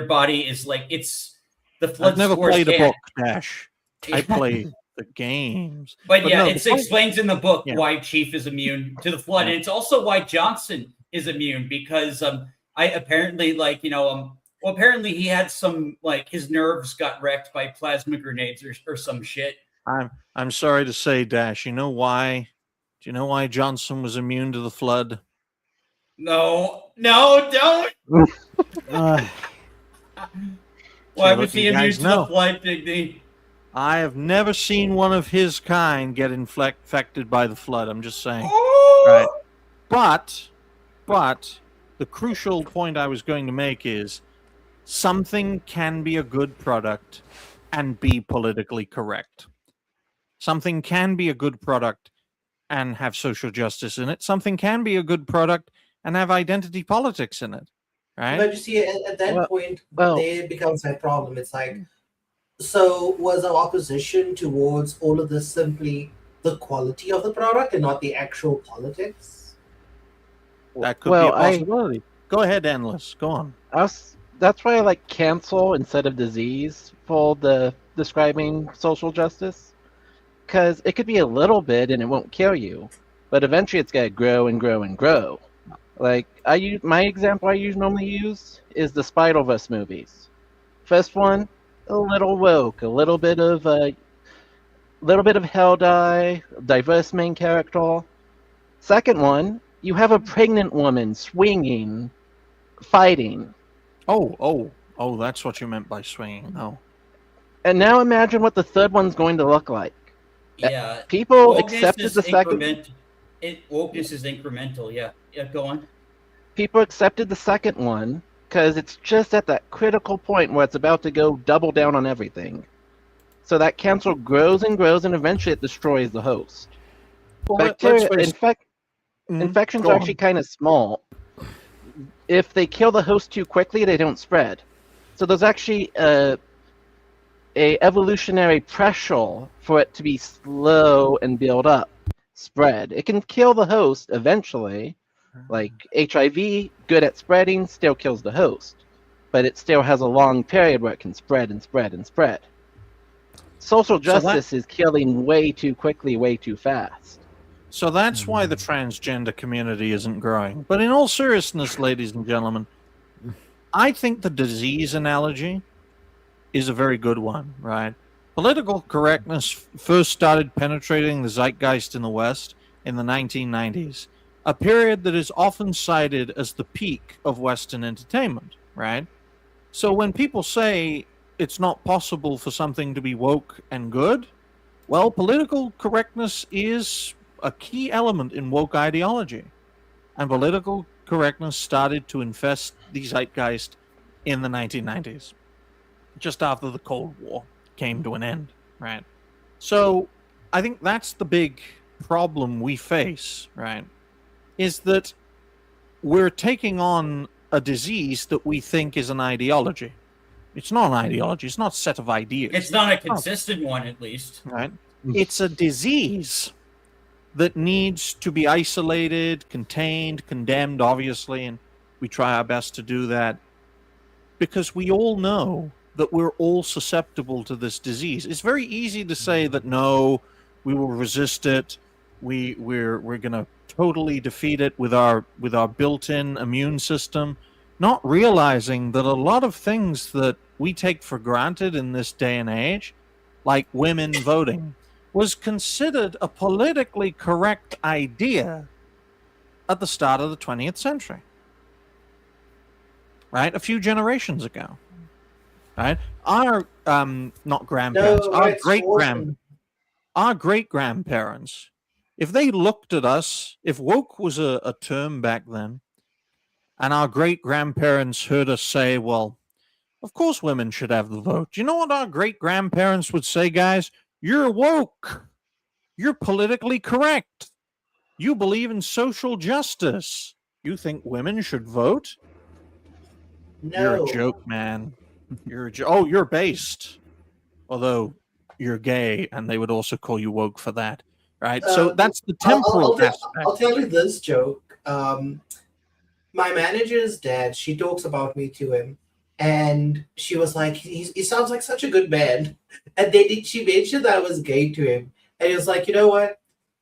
body is like it's the Flood. I've never spores played a can't. book, Dash. I play the games. But yeah, no, it explains in the book Yeah. why Chief is immune to the Flood, Yeah. and it's also why Johnson is immune because I apparently well apparently he had some like his nerves got wrecked by plasma grenades or some shit. I'm sorry to say, Dash. You know why? Do you know why Johnson was immune to the Flood? No, don't. Uh, Why look, was he you immune guys to know. the Flood, Digny? I have never seen one of his kind get infected by the Flood. I'm just saying. Oh! Right. But the crucial point I was going to make is something can be a good product and be politically correct. Something can be a good product and have social justice in it. Something can be a good product and have identity politics in it. Right? But you see, at that point, well- there becomes that problem. It's like, so was our opposition towards all of this simply the quality of the product and not the actual politics? That could Well, be a possibility. Go ahead, Endless. Go on. That's why I like cancel instead of disease for the describing social justice, because it could be a little bit and it won't kill you, but eventually it's got to grow and grow and grow. Like my example I normally use is the Spider-Verse movies. First one, a little woke, a little bit of hell die, diverse main character. Second one, you have a pregnant woman swinging, fighting. Oh, that's what you meant by swinging. Oh. And now imagine what the third one's going to look like. Yeah. People Wokeness accepted is the second. Wokeness is incremental. Yeah. Go on. People accepted the second one because it's just at that critical point where it's about to go double down on everything. So that cancel grows and grows, and eventually it destroys the host. Bacteria, infections Go are on. actually kind of small. If they kill the host too quickly, they don't spread. So there's actually a evolutionary pressure for it to be slow and build up, spread. It can kill the host eventually, like HIV, good at spreading, still kills the host, but it still has a long period where it can spread and spread and spread. Social justice is killing way too quickly, way too fast. So that's why the transgender community isn't growing. But in all seriousness, ladies and gentlemen, I think the disease analogy is a very good one, right? Political correctness first started penetrating the zeitgeist in the West in the 1990s, a period that is often cited as the peak of Western entertainment, right? So when people say it's not possible for something to be woke and good, well, political correctness is a key element in woke ideology. And political correctness started to infest the zeitgeist in the 1990s, just after the Cold War came to an end, right? So I think that's the big problem we face, right? Is that we're taking on a disease that we think is an ideology. It's not an ideology. It's not a set of ideas. It's not a consistent one, at least. Right? It's a disease. that needs to be isolated, contained, condemned, obviously, and we try our best to do that because we all know that we're all susceptible to this disease. It's very easy to say that no, we will resist it. We're going to totally defeat it with our built-in immune system, not realizing that a lot of things that we take for granted in this day and age, like women voting, was considered a politically correct idea at the start of the 20th century. Right? A few generations ago. Right? Our not grandparents, our great grandparents, if they looked at us, if woke was a term back then, and our great grandparents heard us say, well, of course women should have the vote. Do you know what our great grandparents would say, guys? You're woke. You're politically correct. You believe in social justice. You think women should vote? No. You're a joke, man. You're oh, you're based. Although you're gay, and they would also call you woke for that, right? So that's the temporal aspect. I'll tell you this joke. My manager's dad, she talks about me to him, and she was like, he sounds like such a good man. And she mentioned that I was gay to him, and he was like, you know what?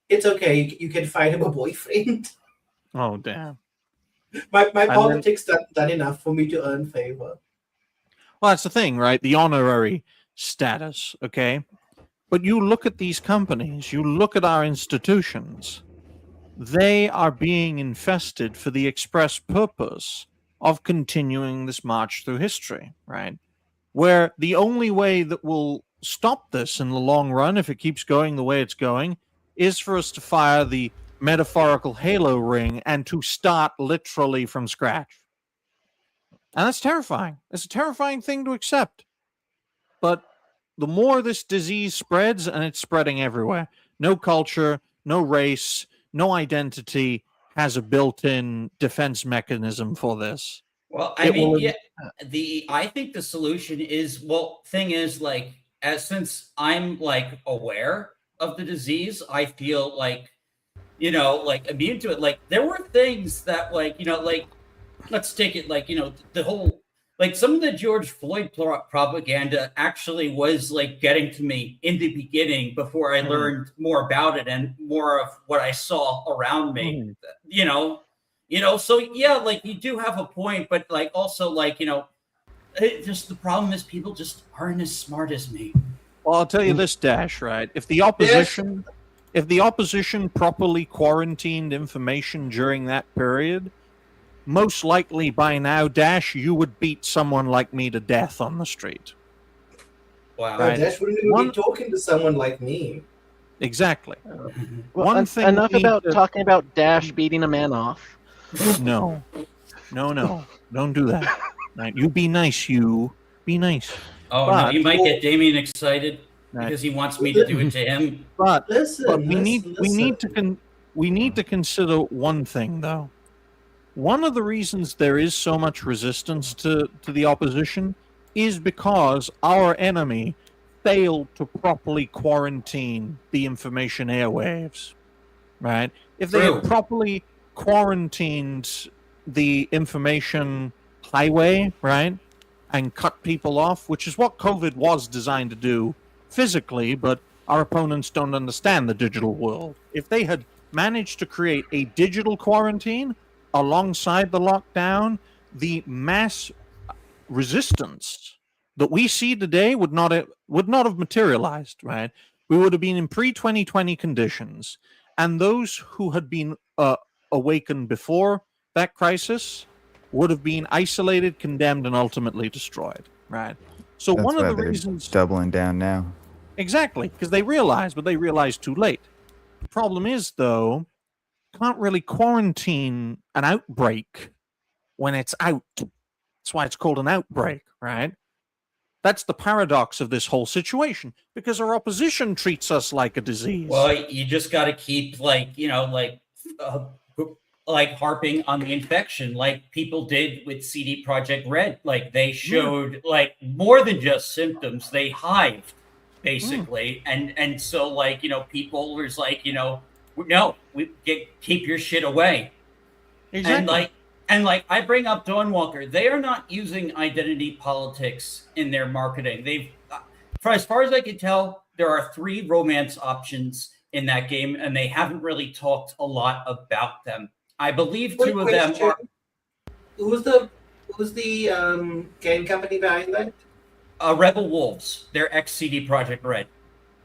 It's okay. You can find him a boyfriend. Oh, damn. My politics done enough for me to earn favor. Well, that's the thing, right? The honorary status, okay? But you look at these companies, you look at our institutions, they are being infested for the express purpose of continuing this march through history, right? Where the only way that will stop this in the long run, if it keeps going the way it's going, is for us to fire the metaphorical halo ring and to start literally from scratch. And that's terrifying. It's a terrifying thing to accept. But the more this disease spreads, and it's spreading everywhere, no culture, no race, no identity has a built-in defense mechanism for this. Well, I think the solution is, thing is, like, since I'm like aware of the disease, I feel like, like immune to it. Like, there were things that, like, let's take it, like, the whole, like, some of the George Floyd propaganda actually was like getting to me in the beginning before I learned more about it and more of what I saw around me. So yeah, like, you do have a point, but like also, like, just the problem is people just aren't as smart as me. Well, I'll tell you this, Dash, right? If the opposition properly quarantined information during that period, most likely by now, Dash, you would beat someone like me to death on the street. Wow. Right? Dash wouldn't even be talking to someone like me. Exactly. Well, enough about talking about Dash beating a man off. No. Don't do that. Right? You be nice, Be nice. Oh, no, you might get Damien excited because he wants me to do it to him. But we need to consider one thing, though. One of the reasons there is so much resistance to the opposition is because our enemy failed to properly quarantine the information airwaves, right? If they had properly quarantined the information highway, right, and cut people off, which is what COVID was designed to do physically, but our opponents don't understand the digital world. If they had managed to create a digital quarantine alongside the lockdown, the mass resistance that we see today would not have materialized, right? We would have been in pre-2020 conditions, and those who had been awakened before that crisis would have been isolated, condemned, and ultimately destroyed, right? So That's one of why the they're reasons... doubling down now. Exactly, because they realized, but they realized too late. The problem is, though, can't really quarantine an outbreak when it's out. That's why it's called an outbreak, right? That's the paradox of this whole situation, because our opposition treats us like a disease. Well, you just got to keep, like, harping on the infection, like people did with CD Projekt Red. Like, they showed like more than just symptoms; they hived, basically, and so, like, people was like, No, keep your shit away. Exactly. And I bring up Dawnwalker. They are not using identity politics in their marketing. For as far as I can tell, there are 3 romance options in that game, and they haven't really talked a lot about them. I believe Quick 2 of them question. are Who's the game company behind that? Rebel Wolves. They're ex CD Projekt Red.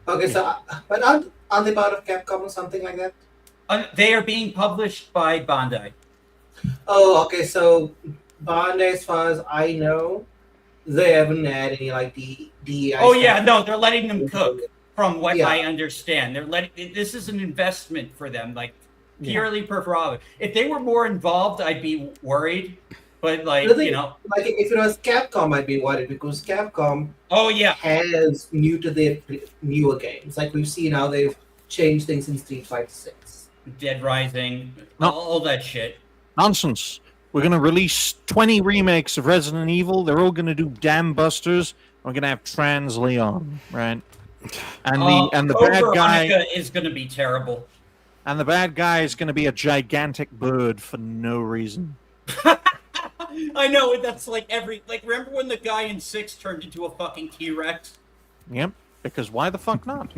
Okay, so but aren't they part of Capcom or something like that? They are being published by Bandai. Oh, okay. So Bandai, as far as I know, they haven't had any like DEI. Oh yeah, no, they're letting them cook. From what Yeah. I understand, they're letting. This is an investment for them, like purely per profit. If they were more involved, I'd be worried. But like like if it was Capcom, I'd be worried because Capcom oh yeah, has their newer games. Like we've seen how they've changed things in Street Fighter 6. Dead Rising, No. all that shit. Nonsense. We're going to release 20 remakes of Resident Evil. They're all going to do Dam Busters. We're going to have Trans Leon, right? And the Code bad guy Veronica is going to be terrible. And the bad guy is going to be a gigantic bird for no reason. I know, that's like remember when the guy in 6 turned into a fucking T-Rex? Yep, because why the fuck not?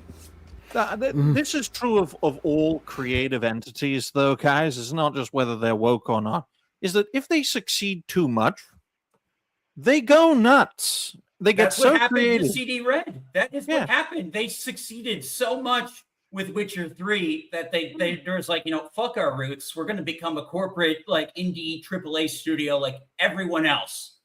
This is true of all creative entities, though, guys. It's not just whether they're woke or not. Is that if they succeed too much, they go nuts. They get That's so what happened creative. to CD Red. That is what happened. They succeeded so much with Witcher 3 that there's like, fuck our roots. We're going to become a corporate, like, indie AAA studio like everyone else.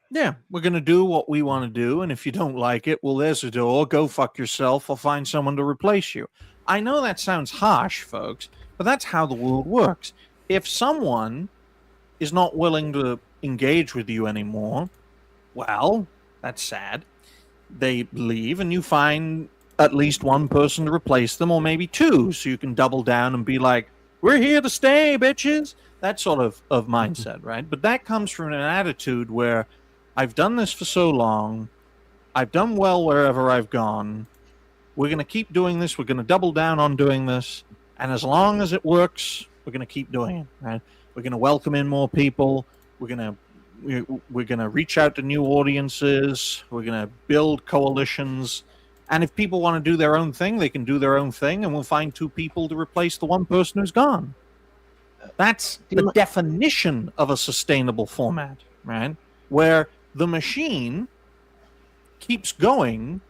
Yeah, we're going to do what we want to do, and if you don't like it, well, there's a door. Go fuck yourself. I'll find someone to replace you. I know that sounds harsh, folks, but that's how the world works. If someone is not willing to engage with you anymore, well, that's sad. They leave, and you find at least one person to replace them, or maybe 2, so you can double down and be like, we're here to stay, bitches. That sort of mindset, right? But that comes from an attitude where I've done this for so long. I've done well wherever I've gone. We're going to keep doing this. We're going to double down on doing this. And as long as it works, we're going to keep doing it, right? We're going to welcome in more people. We're going to reach out to new audiences. We're going to build coalitions. And if people want to do their own thing, they can do their own thing, and we'll find 2 people to replace the one person who's gone. That's the definition of a sustainable format, right? Where the machine keeps going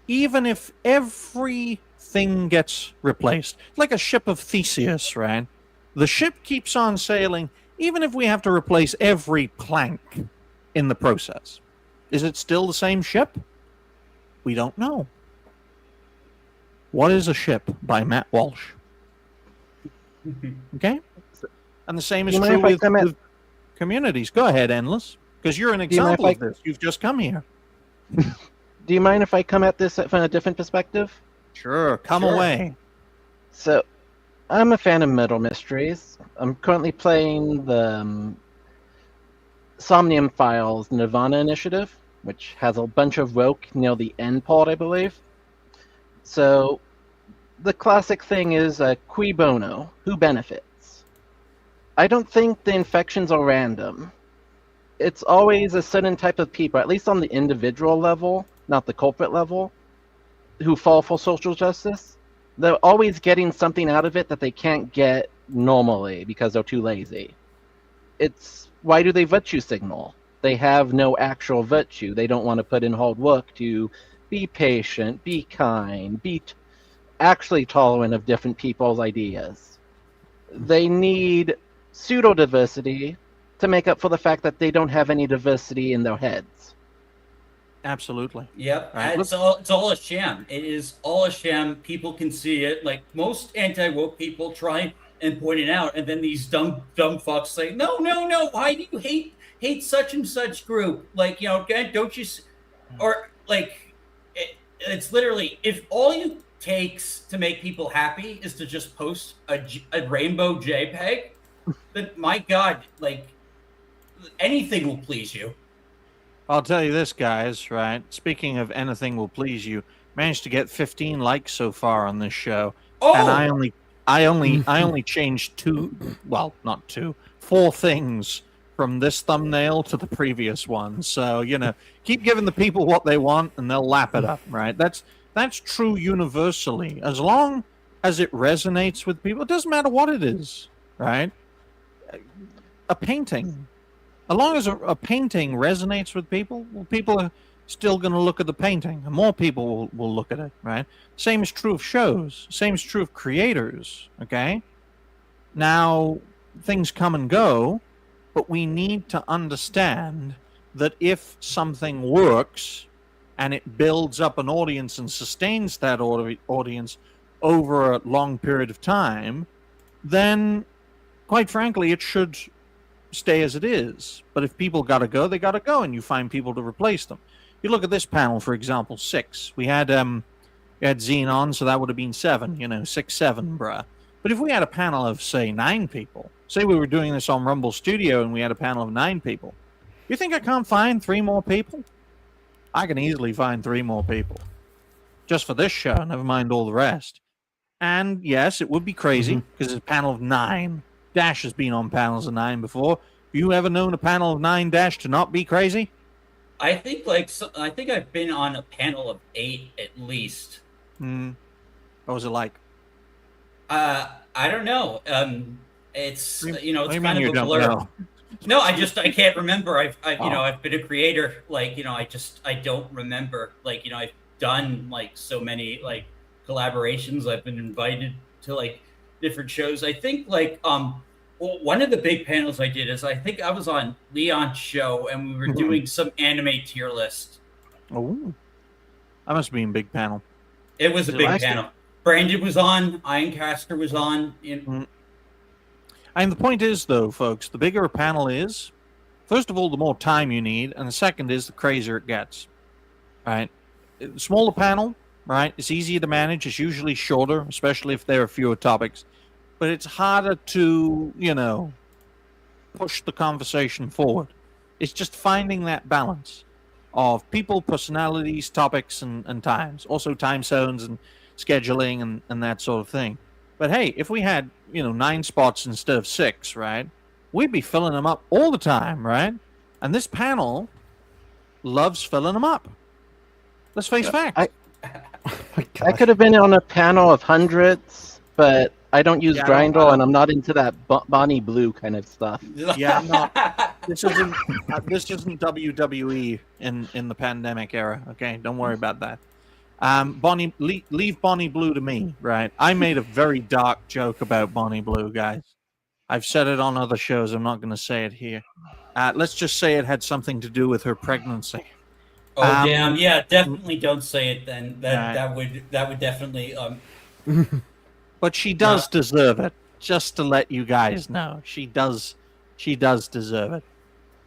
even if everything gets replaced. Like a ship of Theseus, right? The ship keeps on sailing even if we have to replace every plank in the process. Is it still the same ship? We don't know. What is a Ship by Matt Walsh? Okay? And the same is true with communities. Go ahead, Endless, because you're an example of this. You've just come here. Do you mind if I come at this from a different perspective? Sure, come away. So, I'm a fan of Metal Mysteries. I'm currently playing the Somnium Files Nirvana Initiative, which has a bunch of woke near the end part, I believe. So, the classic thing is cui bono, who benefits? I don't think the infections are random. It's always a certain type of people, at least on the individual level, not the corporate level, who fall for social justice. They're always getting something out of it that they can't get normally because they're too lazy. It's why do they virtue signal? They have no actual virtue. They don't want to put in hard work to be patient, be kind, be actually tolerant of different people's ideas. They need pseudo-diversity to make up for the fact that they don't have any diversity in their heads. Absolutely. Yep. Right. It's all a sham. It is all a sham. People can see it. Like most anti-woke people try and point it out, and then these dumb fucks say, no, why do you hate such and such group? Like, don't you, or like, it's literally, if all you takes to make people happy is to just post a rainbow JPEG, then my God, like, anything will please you. I'll tell you this, guys, right? Speaking of anything will please you, managed to get 15 likes so far on this show. Oh! And I only changed four things from this thumbnail to the previous one. So, keep giving the people what they want and they'll lap it up, right? That's true universally. As long as it resonates with people, it doesn't matter what it is, right? A painting. As long as a painting resonates with people, well, people are still going to look at the painting, and more people will look at it, right? Same is true of shows. Same is true of creators, okay? Now, things come and go, but we need to understand that if something works and it builds up an audience and sustains that audience over a long period of time, then, quite frankly, it should stay as it is. But if people got to go, they got to go, and you find people to replace them. You look at this panel, for example, 6. We had Xeen on, so that would have been 7. 6, 7, bruh. But if we had a panel of, say, 9 people, say we were doing this on Rumble Studio and we had a panel of 9 people, you think I can't find 3 more people? I can easily find 3 more people. Just for this show, never mind all the rest. And yes, it would be crazy, because it's a panel of 9. Dash has been on panels of 9 before. Have you ever known a panel of 9, Dash, to not be crazy? I think I've been on a panel of 8 at least. What was it like? I don't know. It's What it's do you kind mean of you a don't blur. know? No, I can't remember. I've been a creator. I don't remember. I've done so many collaborations. I've been invited to different shows. I think one of the big panels I did is I think I was on Leon's show and we were doing some anime tier list. Oh, that must have been a big panel. It was a big panel. Brandon was on. Ironcaster was on. And the point is, though, folks, the bigger a panel is, first of all, the more time you need, and the second is the crazier it gets. Right? The smaller panel, right? It's easier to manage. It's usually shorter, especially if there are fewer topics. But it's harder to, push the conversation forward. It's just finding that balance of people, personalities, topics, and times. Also time zones and scheduling and that sort of thing. But hey, if we had, 9 spots instead of 6, right? We'd be filling them up all the time, right? And this panel loves filling them up. Let's face facts. I could have been on a panel of hundreds, but I don't use Grindr, and I'm not into that Bonnie Blue kind of stuff. Yeah, I'm not. This isn't WWE in the pandemic era. Okay, don't worry about that. Bonnie, leave Bonnie Blue to me. Right? I made a very dark joke about Bonnie Blue, guys. I've said it on other shows. I'm not going to say it here. Let's just say it had something to do with her pregnancy. Oh damn! Yeah, definitely don't say it. Then that would definitely. But she does deserve it. Just to let you guys know, she does deserve it.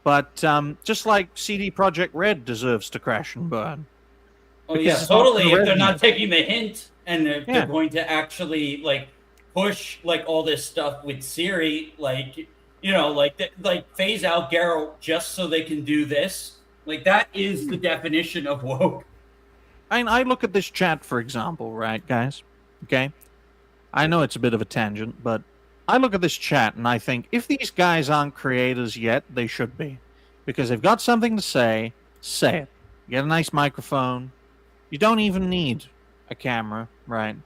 But just like CD Projekt Red deserves to crash and burn. Oh yeah, totally. If they're not taking the hint and they're going to actually push all this stuff with Siri, phase out Geralt just so they can do this. That is the definition of woke. I look at this chat, for example, right, guys? Okay? I know it's a bit of a tangent, but I look at this chat and I think if these guys aren't creators yet, they should be. Because they've got something to say it. You get a nice microphone. You don't even need a camera, right?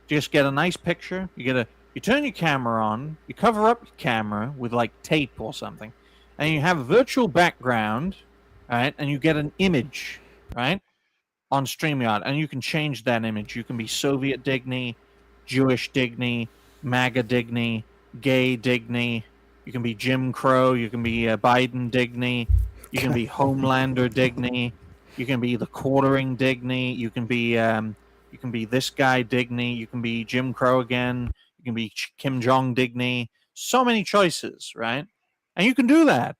Just get a nice picture. You turn your camera on, you cover up your camera with tape or something, and you have a virtual background, right? And you get an image, right? On StreamYard, and you can change that image. You can be Soviet Digny, Jewish Digny, MAGA Digny, gay Digny. You can be Jim Crow. You can be Biden Digny. You can be Homelander Digny. You can be the quartering Digny. You can be this guy Digny. You can be Jim Crow again. You can be Kim Jong Digny. So many choices, right? And you can do that.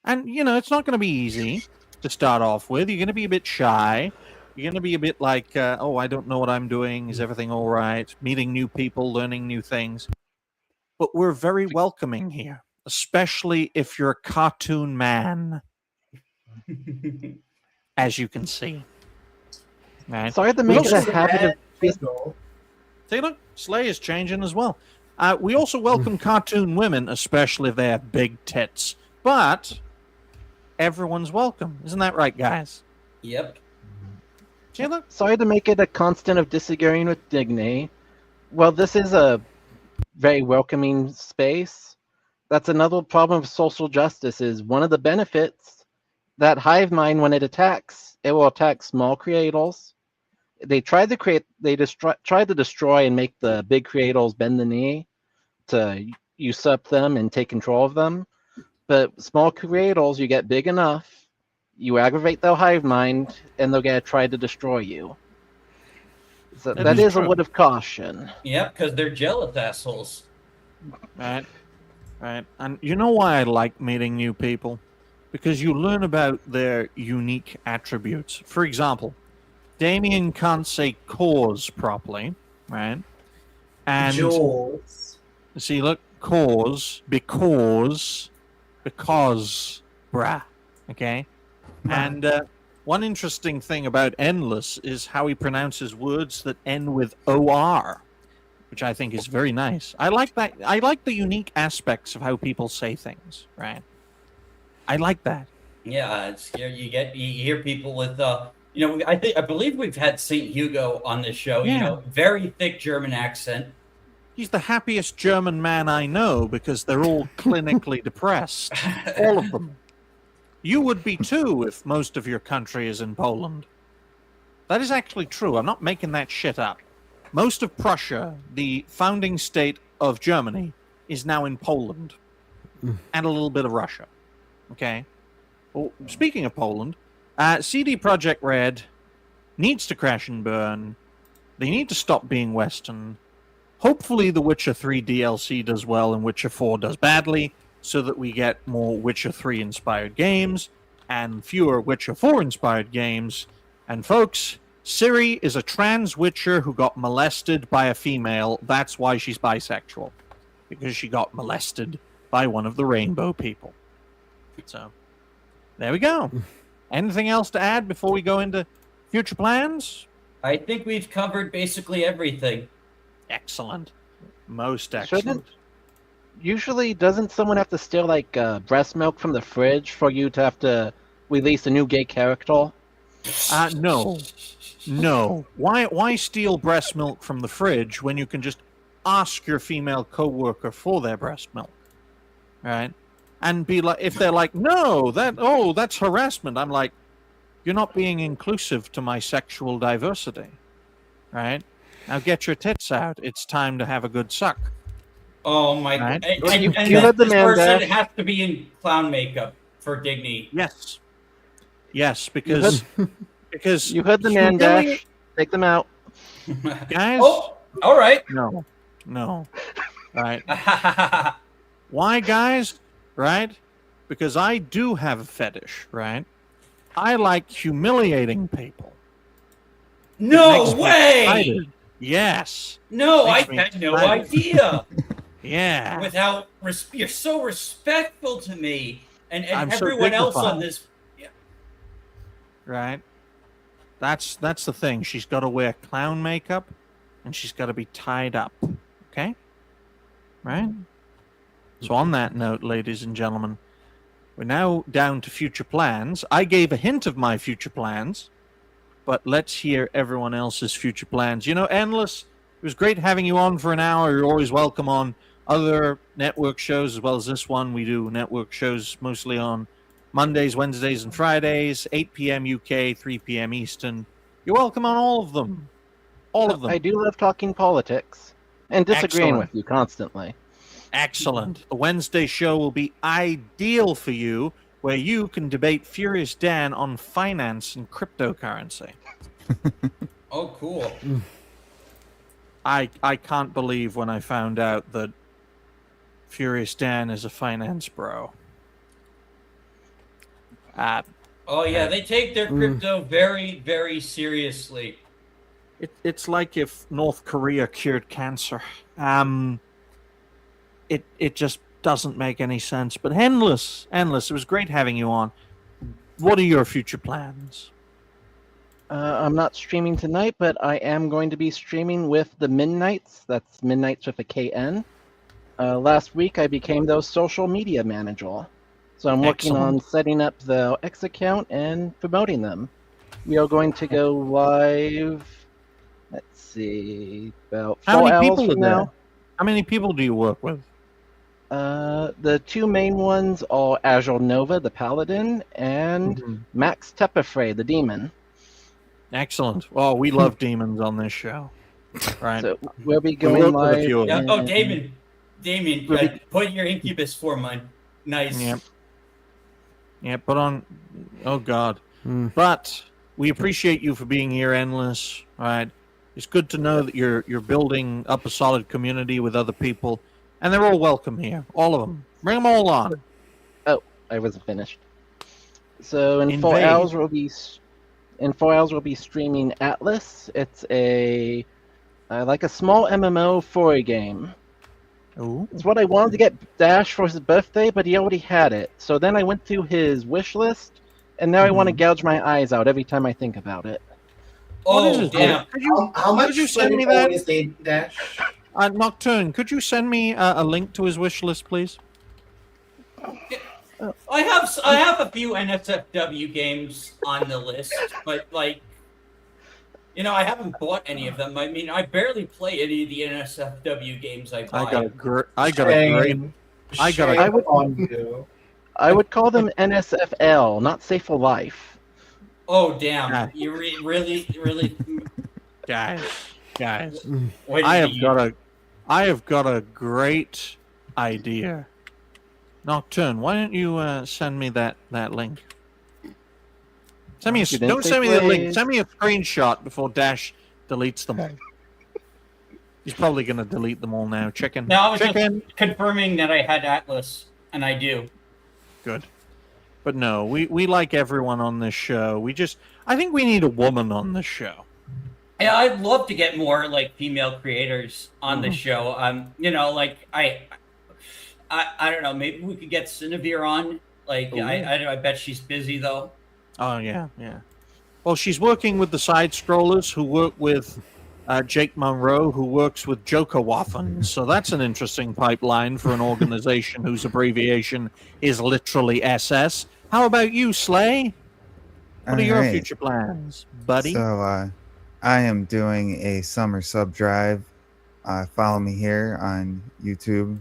And it's not going to be easy to start off with. You're going to be a bit shy. You're going to be a bit like, I don't know what I'm doing. Is everything all right? Meeting new people, learning new things. But we're very welcoming here, especially if you're a cartoon man, as you can see. Right? Sorry to make it a habit of... Slay is changing as well. We also welcome cartoon women, especially if they have big tits. But everyone's welcome. Isn't that right, guys? Yep. Sheila? Sorry to make it a constant of disagreeing with Digny. Well, this is a very welcoming space. That's another problem of social justice is one of the benefits that hive mind, when it attacks, it will attack small creators. They tried to destroy and make the big creators bend the knee to usurp them and take control of them. But small creators, you get big enough, you aggravate their hive mind, and they're gonna try to destroy you. So that is a true. word of caution. Yep, because they're jealous assholes. Right. And you know why I like meeting new people? Because you learn about their unique attributes. For example, Damien can't say cause properly, right? And Jules. see, look, cause, because, bruh, okay? And one interesting thing about Endless is how he pronounces words that end with OR, which I think is very nice. I like that. I like the unique aspects of how people say things, right? I like that. Yeah, it's you hear people with I believe we've had St. Hugo on this show. Yeah. You know, very thick German accent. He's the happiest German man I know because they're all clinically depressed. All of them. You would be too if most of your country is in Poland. That is actually true. I'm not making that shit up. Most of Prussia, the founding state of Germany, is now in Poland. And a little bit of Russia. Okay? Well, speaking of Poland, CD Projekt Red needs to crash and burn. They need to stop being Western. Hopefully the Witcher 3 DLC does well and Witcher 4 does badly, so that we get more Witcher 3 inspired games and fewer Witcher 4 inspired games. And folks, Ciri is a trans Witcher who got molested by a female. That's why she's bisexual. Because she got molested by one of the rainbow people. So, there we go. Anything else to add before we go into future plans? I think we've covered basically everything. Excellent. Most excellent. Usually, doesn't someone have to steal like breast milk from the fridge for you to have to release a new gay character? No. No. Why steal breast milk from the fridge when you can just ask your female coworker for their breast milk? Right? And be like, if they're like, no, that's harassment. I'm like, you're not being inclusive to my sexual diversity. Right? Now get your tits out. It's time to have a good suck. Oh my Right. god! And You this heard the man, person Dash. has to be in clown makeup for Digny. Yes, because You heard the man, Dash. Take them out. guys. Oh, all right. No. Right. Why, guys? Right? Because I do have a fetish, right? I like humiliating people. It No makes me way! excited. Yes. No, I Makes me had no excited. idea. Yeah. You're so respectful to me and I'm so everyone else on dignified. this. Right. That's the thing. She's got to wear clown makeup, and she's got to be tied up. Okay. Right. So on that note, ladies and gentlemen, we're now down to future plans. I gave a hint of my future plans, but let's hear everyone else's future plans. You know, Endless, it was great having you on for an hour. You're always welcome on other network shows as well as this one. We do network shows mostly on Mondays, Wednesdays, and Fridays, 8 p.m. UK, 3 p.m. Eastern. You're welcome on all of them. All of them. I do love talking politics and disagreeing Excellent. with you constantly. Excellent. The Wednesday show will be ideal for you, where you can debate Furious Dan on finance and cryptocurrency. Oh, cool. I can't believe when I found out that Furious Dan is a finance bro. Oh yeah, they take their crypto very, very seriously. It's like if North Korea cured cancer. It just doesn't make any sense. But Endless, it was great having you on. What are your future plans? I'm not streaming tonight, but I am going to be streaming with the Midnights. That's Midnights with a KN. Last week, I became their social media manager. So I'm working on Excellent. setting up the X account and promoting them. We are going to go live, let's see, about How 4 many hours people are from there? now. How many people do you work with? The two main ones are Azure Nova, the Paladin, and Mhm. Max Tepifray, the Demon. Excellent. Oh, we love demons on this show. Right. So we'll be We going work with a live. few of them. Yeah. Oh, in- Damien, We'll be- put your incubus form on. Nice. Yep. Yeah, put on. Oh God. Hmm. But we appreciate you for being here, Endless. Right. It's good to know that you're building up a solid community with other people, and they're all welcome here. All of them. Bring them all on. I wasn't finished. So in 4 Invade. hours we'll be streaming Atlas. It's a like a small MMO foray game. Ooh. It's what I wanted to get Dash for his birthday, but he already had it. So then I went through his wish list, and now I want to Mhm. gouge my eyes out every time I think about it. What is Oh, it? damn. How much you send me credit that? is the Dash? Nocturne, could you send me a link to his wish list, please? I have a few NSFW games on the list, but like, I haven't bought any of them. I mean, I barely play any of the NSFW games I buy. I got a great. I got Shame I would- on you. I would call them NSFL, not Safe for Life. Oh damn! Yeah. You really. guys. What I did have got a great idea. Nocturne, why don't you send me that link? Send me You didn't don't say send me the link. please. Send me a screenshot before Dash deletes them all. He's probably going to delete them all now. Chicken. No, I was Chicken. just confirming that I had Atlas, and I do. Good. But no, we like everyone on this show. I think we need a woman on this show. Yeah, I'd love to get more like female creators on the show. Like I don't know. Maybe we could get Cinevere on. Like I bet she's busy though. Oh yeah. Well, she's working with the side scrollers who work with Jake Monroe, who works with Joker Waffen. So that's an interesting pipeline for an organization whose abbreviation is literally SS. How about you, Slay? What are your Alright. future plans, buddy? So, I am doing a summer sub drive. Follow me here on YouTube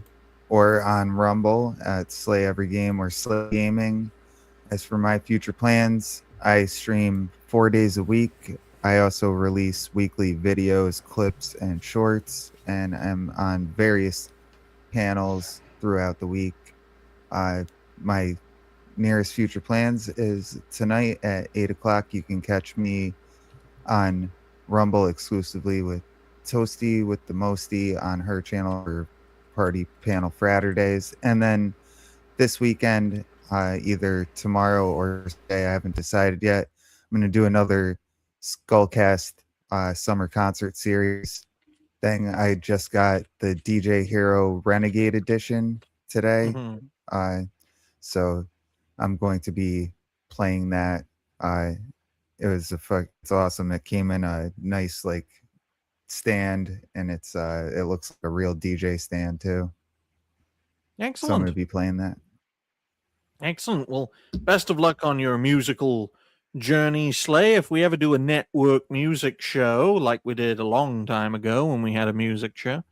or on Rumble at Slay Every Game or Slay Gaming. As for my future plans, I stream 4 days a week. I also release weekly videos, clips, and shorts, and I'm on various panels throughout the week. My nearest future plans is tonight at 8 o'clock. You can catch me on Rumble exclusively with Toasty with the Mosty on her channel for Party Panel Fraturdays. And then this weekend, either tomorrow or today, I haven't decided yet, I'm going to do another Skullcast summer concert series thing. I just got the DJ Hero Renegade edition today. Mhm. So I'm going to be playing that. It's awesome. It came in a nice like stand, and it looks like a real DJ stand too. So I'm Excellent. going to be playing that. Excellent. Well, best of luck on your musical journey, Slay. If we ever do a network music show like we did a long time ago when we had a music show,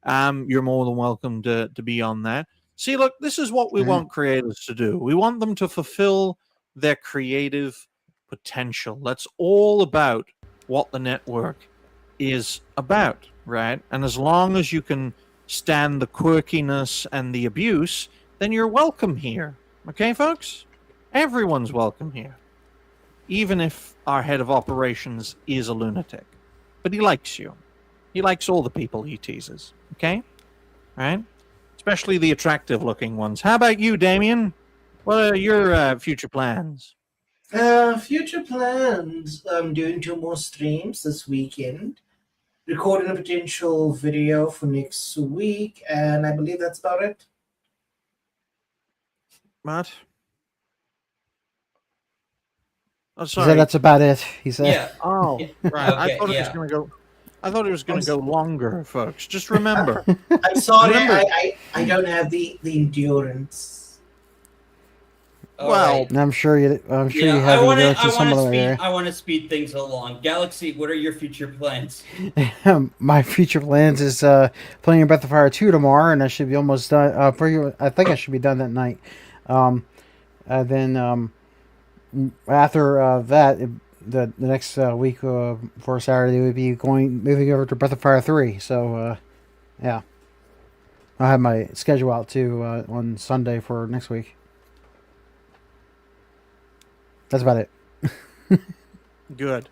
you're more than welcome to be on that. See, look, this is what we want creators to do. We want them to fulfill their creative potential. That's all about what the network is about, right? And as long as you can stand the quirkiness and the abuse, then you're welcome here. Okay, folks? Everyone's welcome here. Even if our head of operations is a lunatic. But he likes you. He likes all the people he teases. Okay? Right? Especially the attractive looking ones. How about you, Damien? What are your future plans? Future plans. I'm doing 2 more streams this weekend. Recording a potential video for next week, and I believe that's about it. What? Oh, He sorry. said that's about it. He said. Yeah. Oh, right. I Okay, thought it was yeah. going to go. I thought it was going to go longer, folks. Just remember. I'm sorry, Remember- I don't have the endurance. All Well, right. I'm sure you. I'm sure you Yeah, have I want endurance in some other to area. I want to speed things along. Galaxy, what are your future plans? My future plans is playing Breath of Fire 2 tomorrow, and I should be almost done. I think I should be done that night. Then after that, the next week for Saturday would be moving over to Breath of Fire 3. So yeah, I'll have my schedule out too on Sunday for next week. That's about it. good.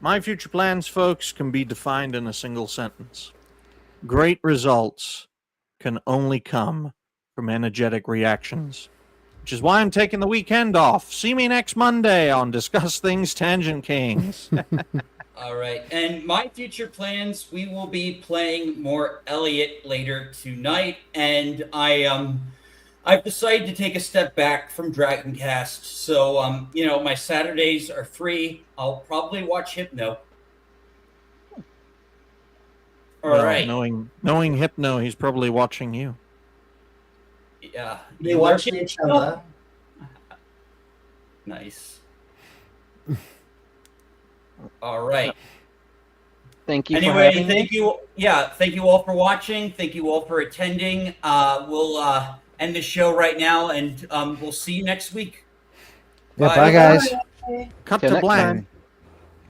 My future plans, folks, can be defined in a single sentence. Great results can only come from energetic reactions, which is why I'm taking the weekend off. See me next Monday on Discuss Things Tangent Kings. All right. And my future plans, we will be playing more Elliot later tonight, and I've decided to take a step back from Dragoncast. So my Saturdays are free. I'll probably watch Hypno. All Well, right. knowing Hypno, he's probably watching you. Yeah. They watch each other. Nice. All right. Thank you for Anyway, having thank me. you. Yeah, thank you all for watching. Thank you all for attending. We'll end the show right now, and we'll see you next week. Yeah, Bye. bye guys. Cut Till to next black. time.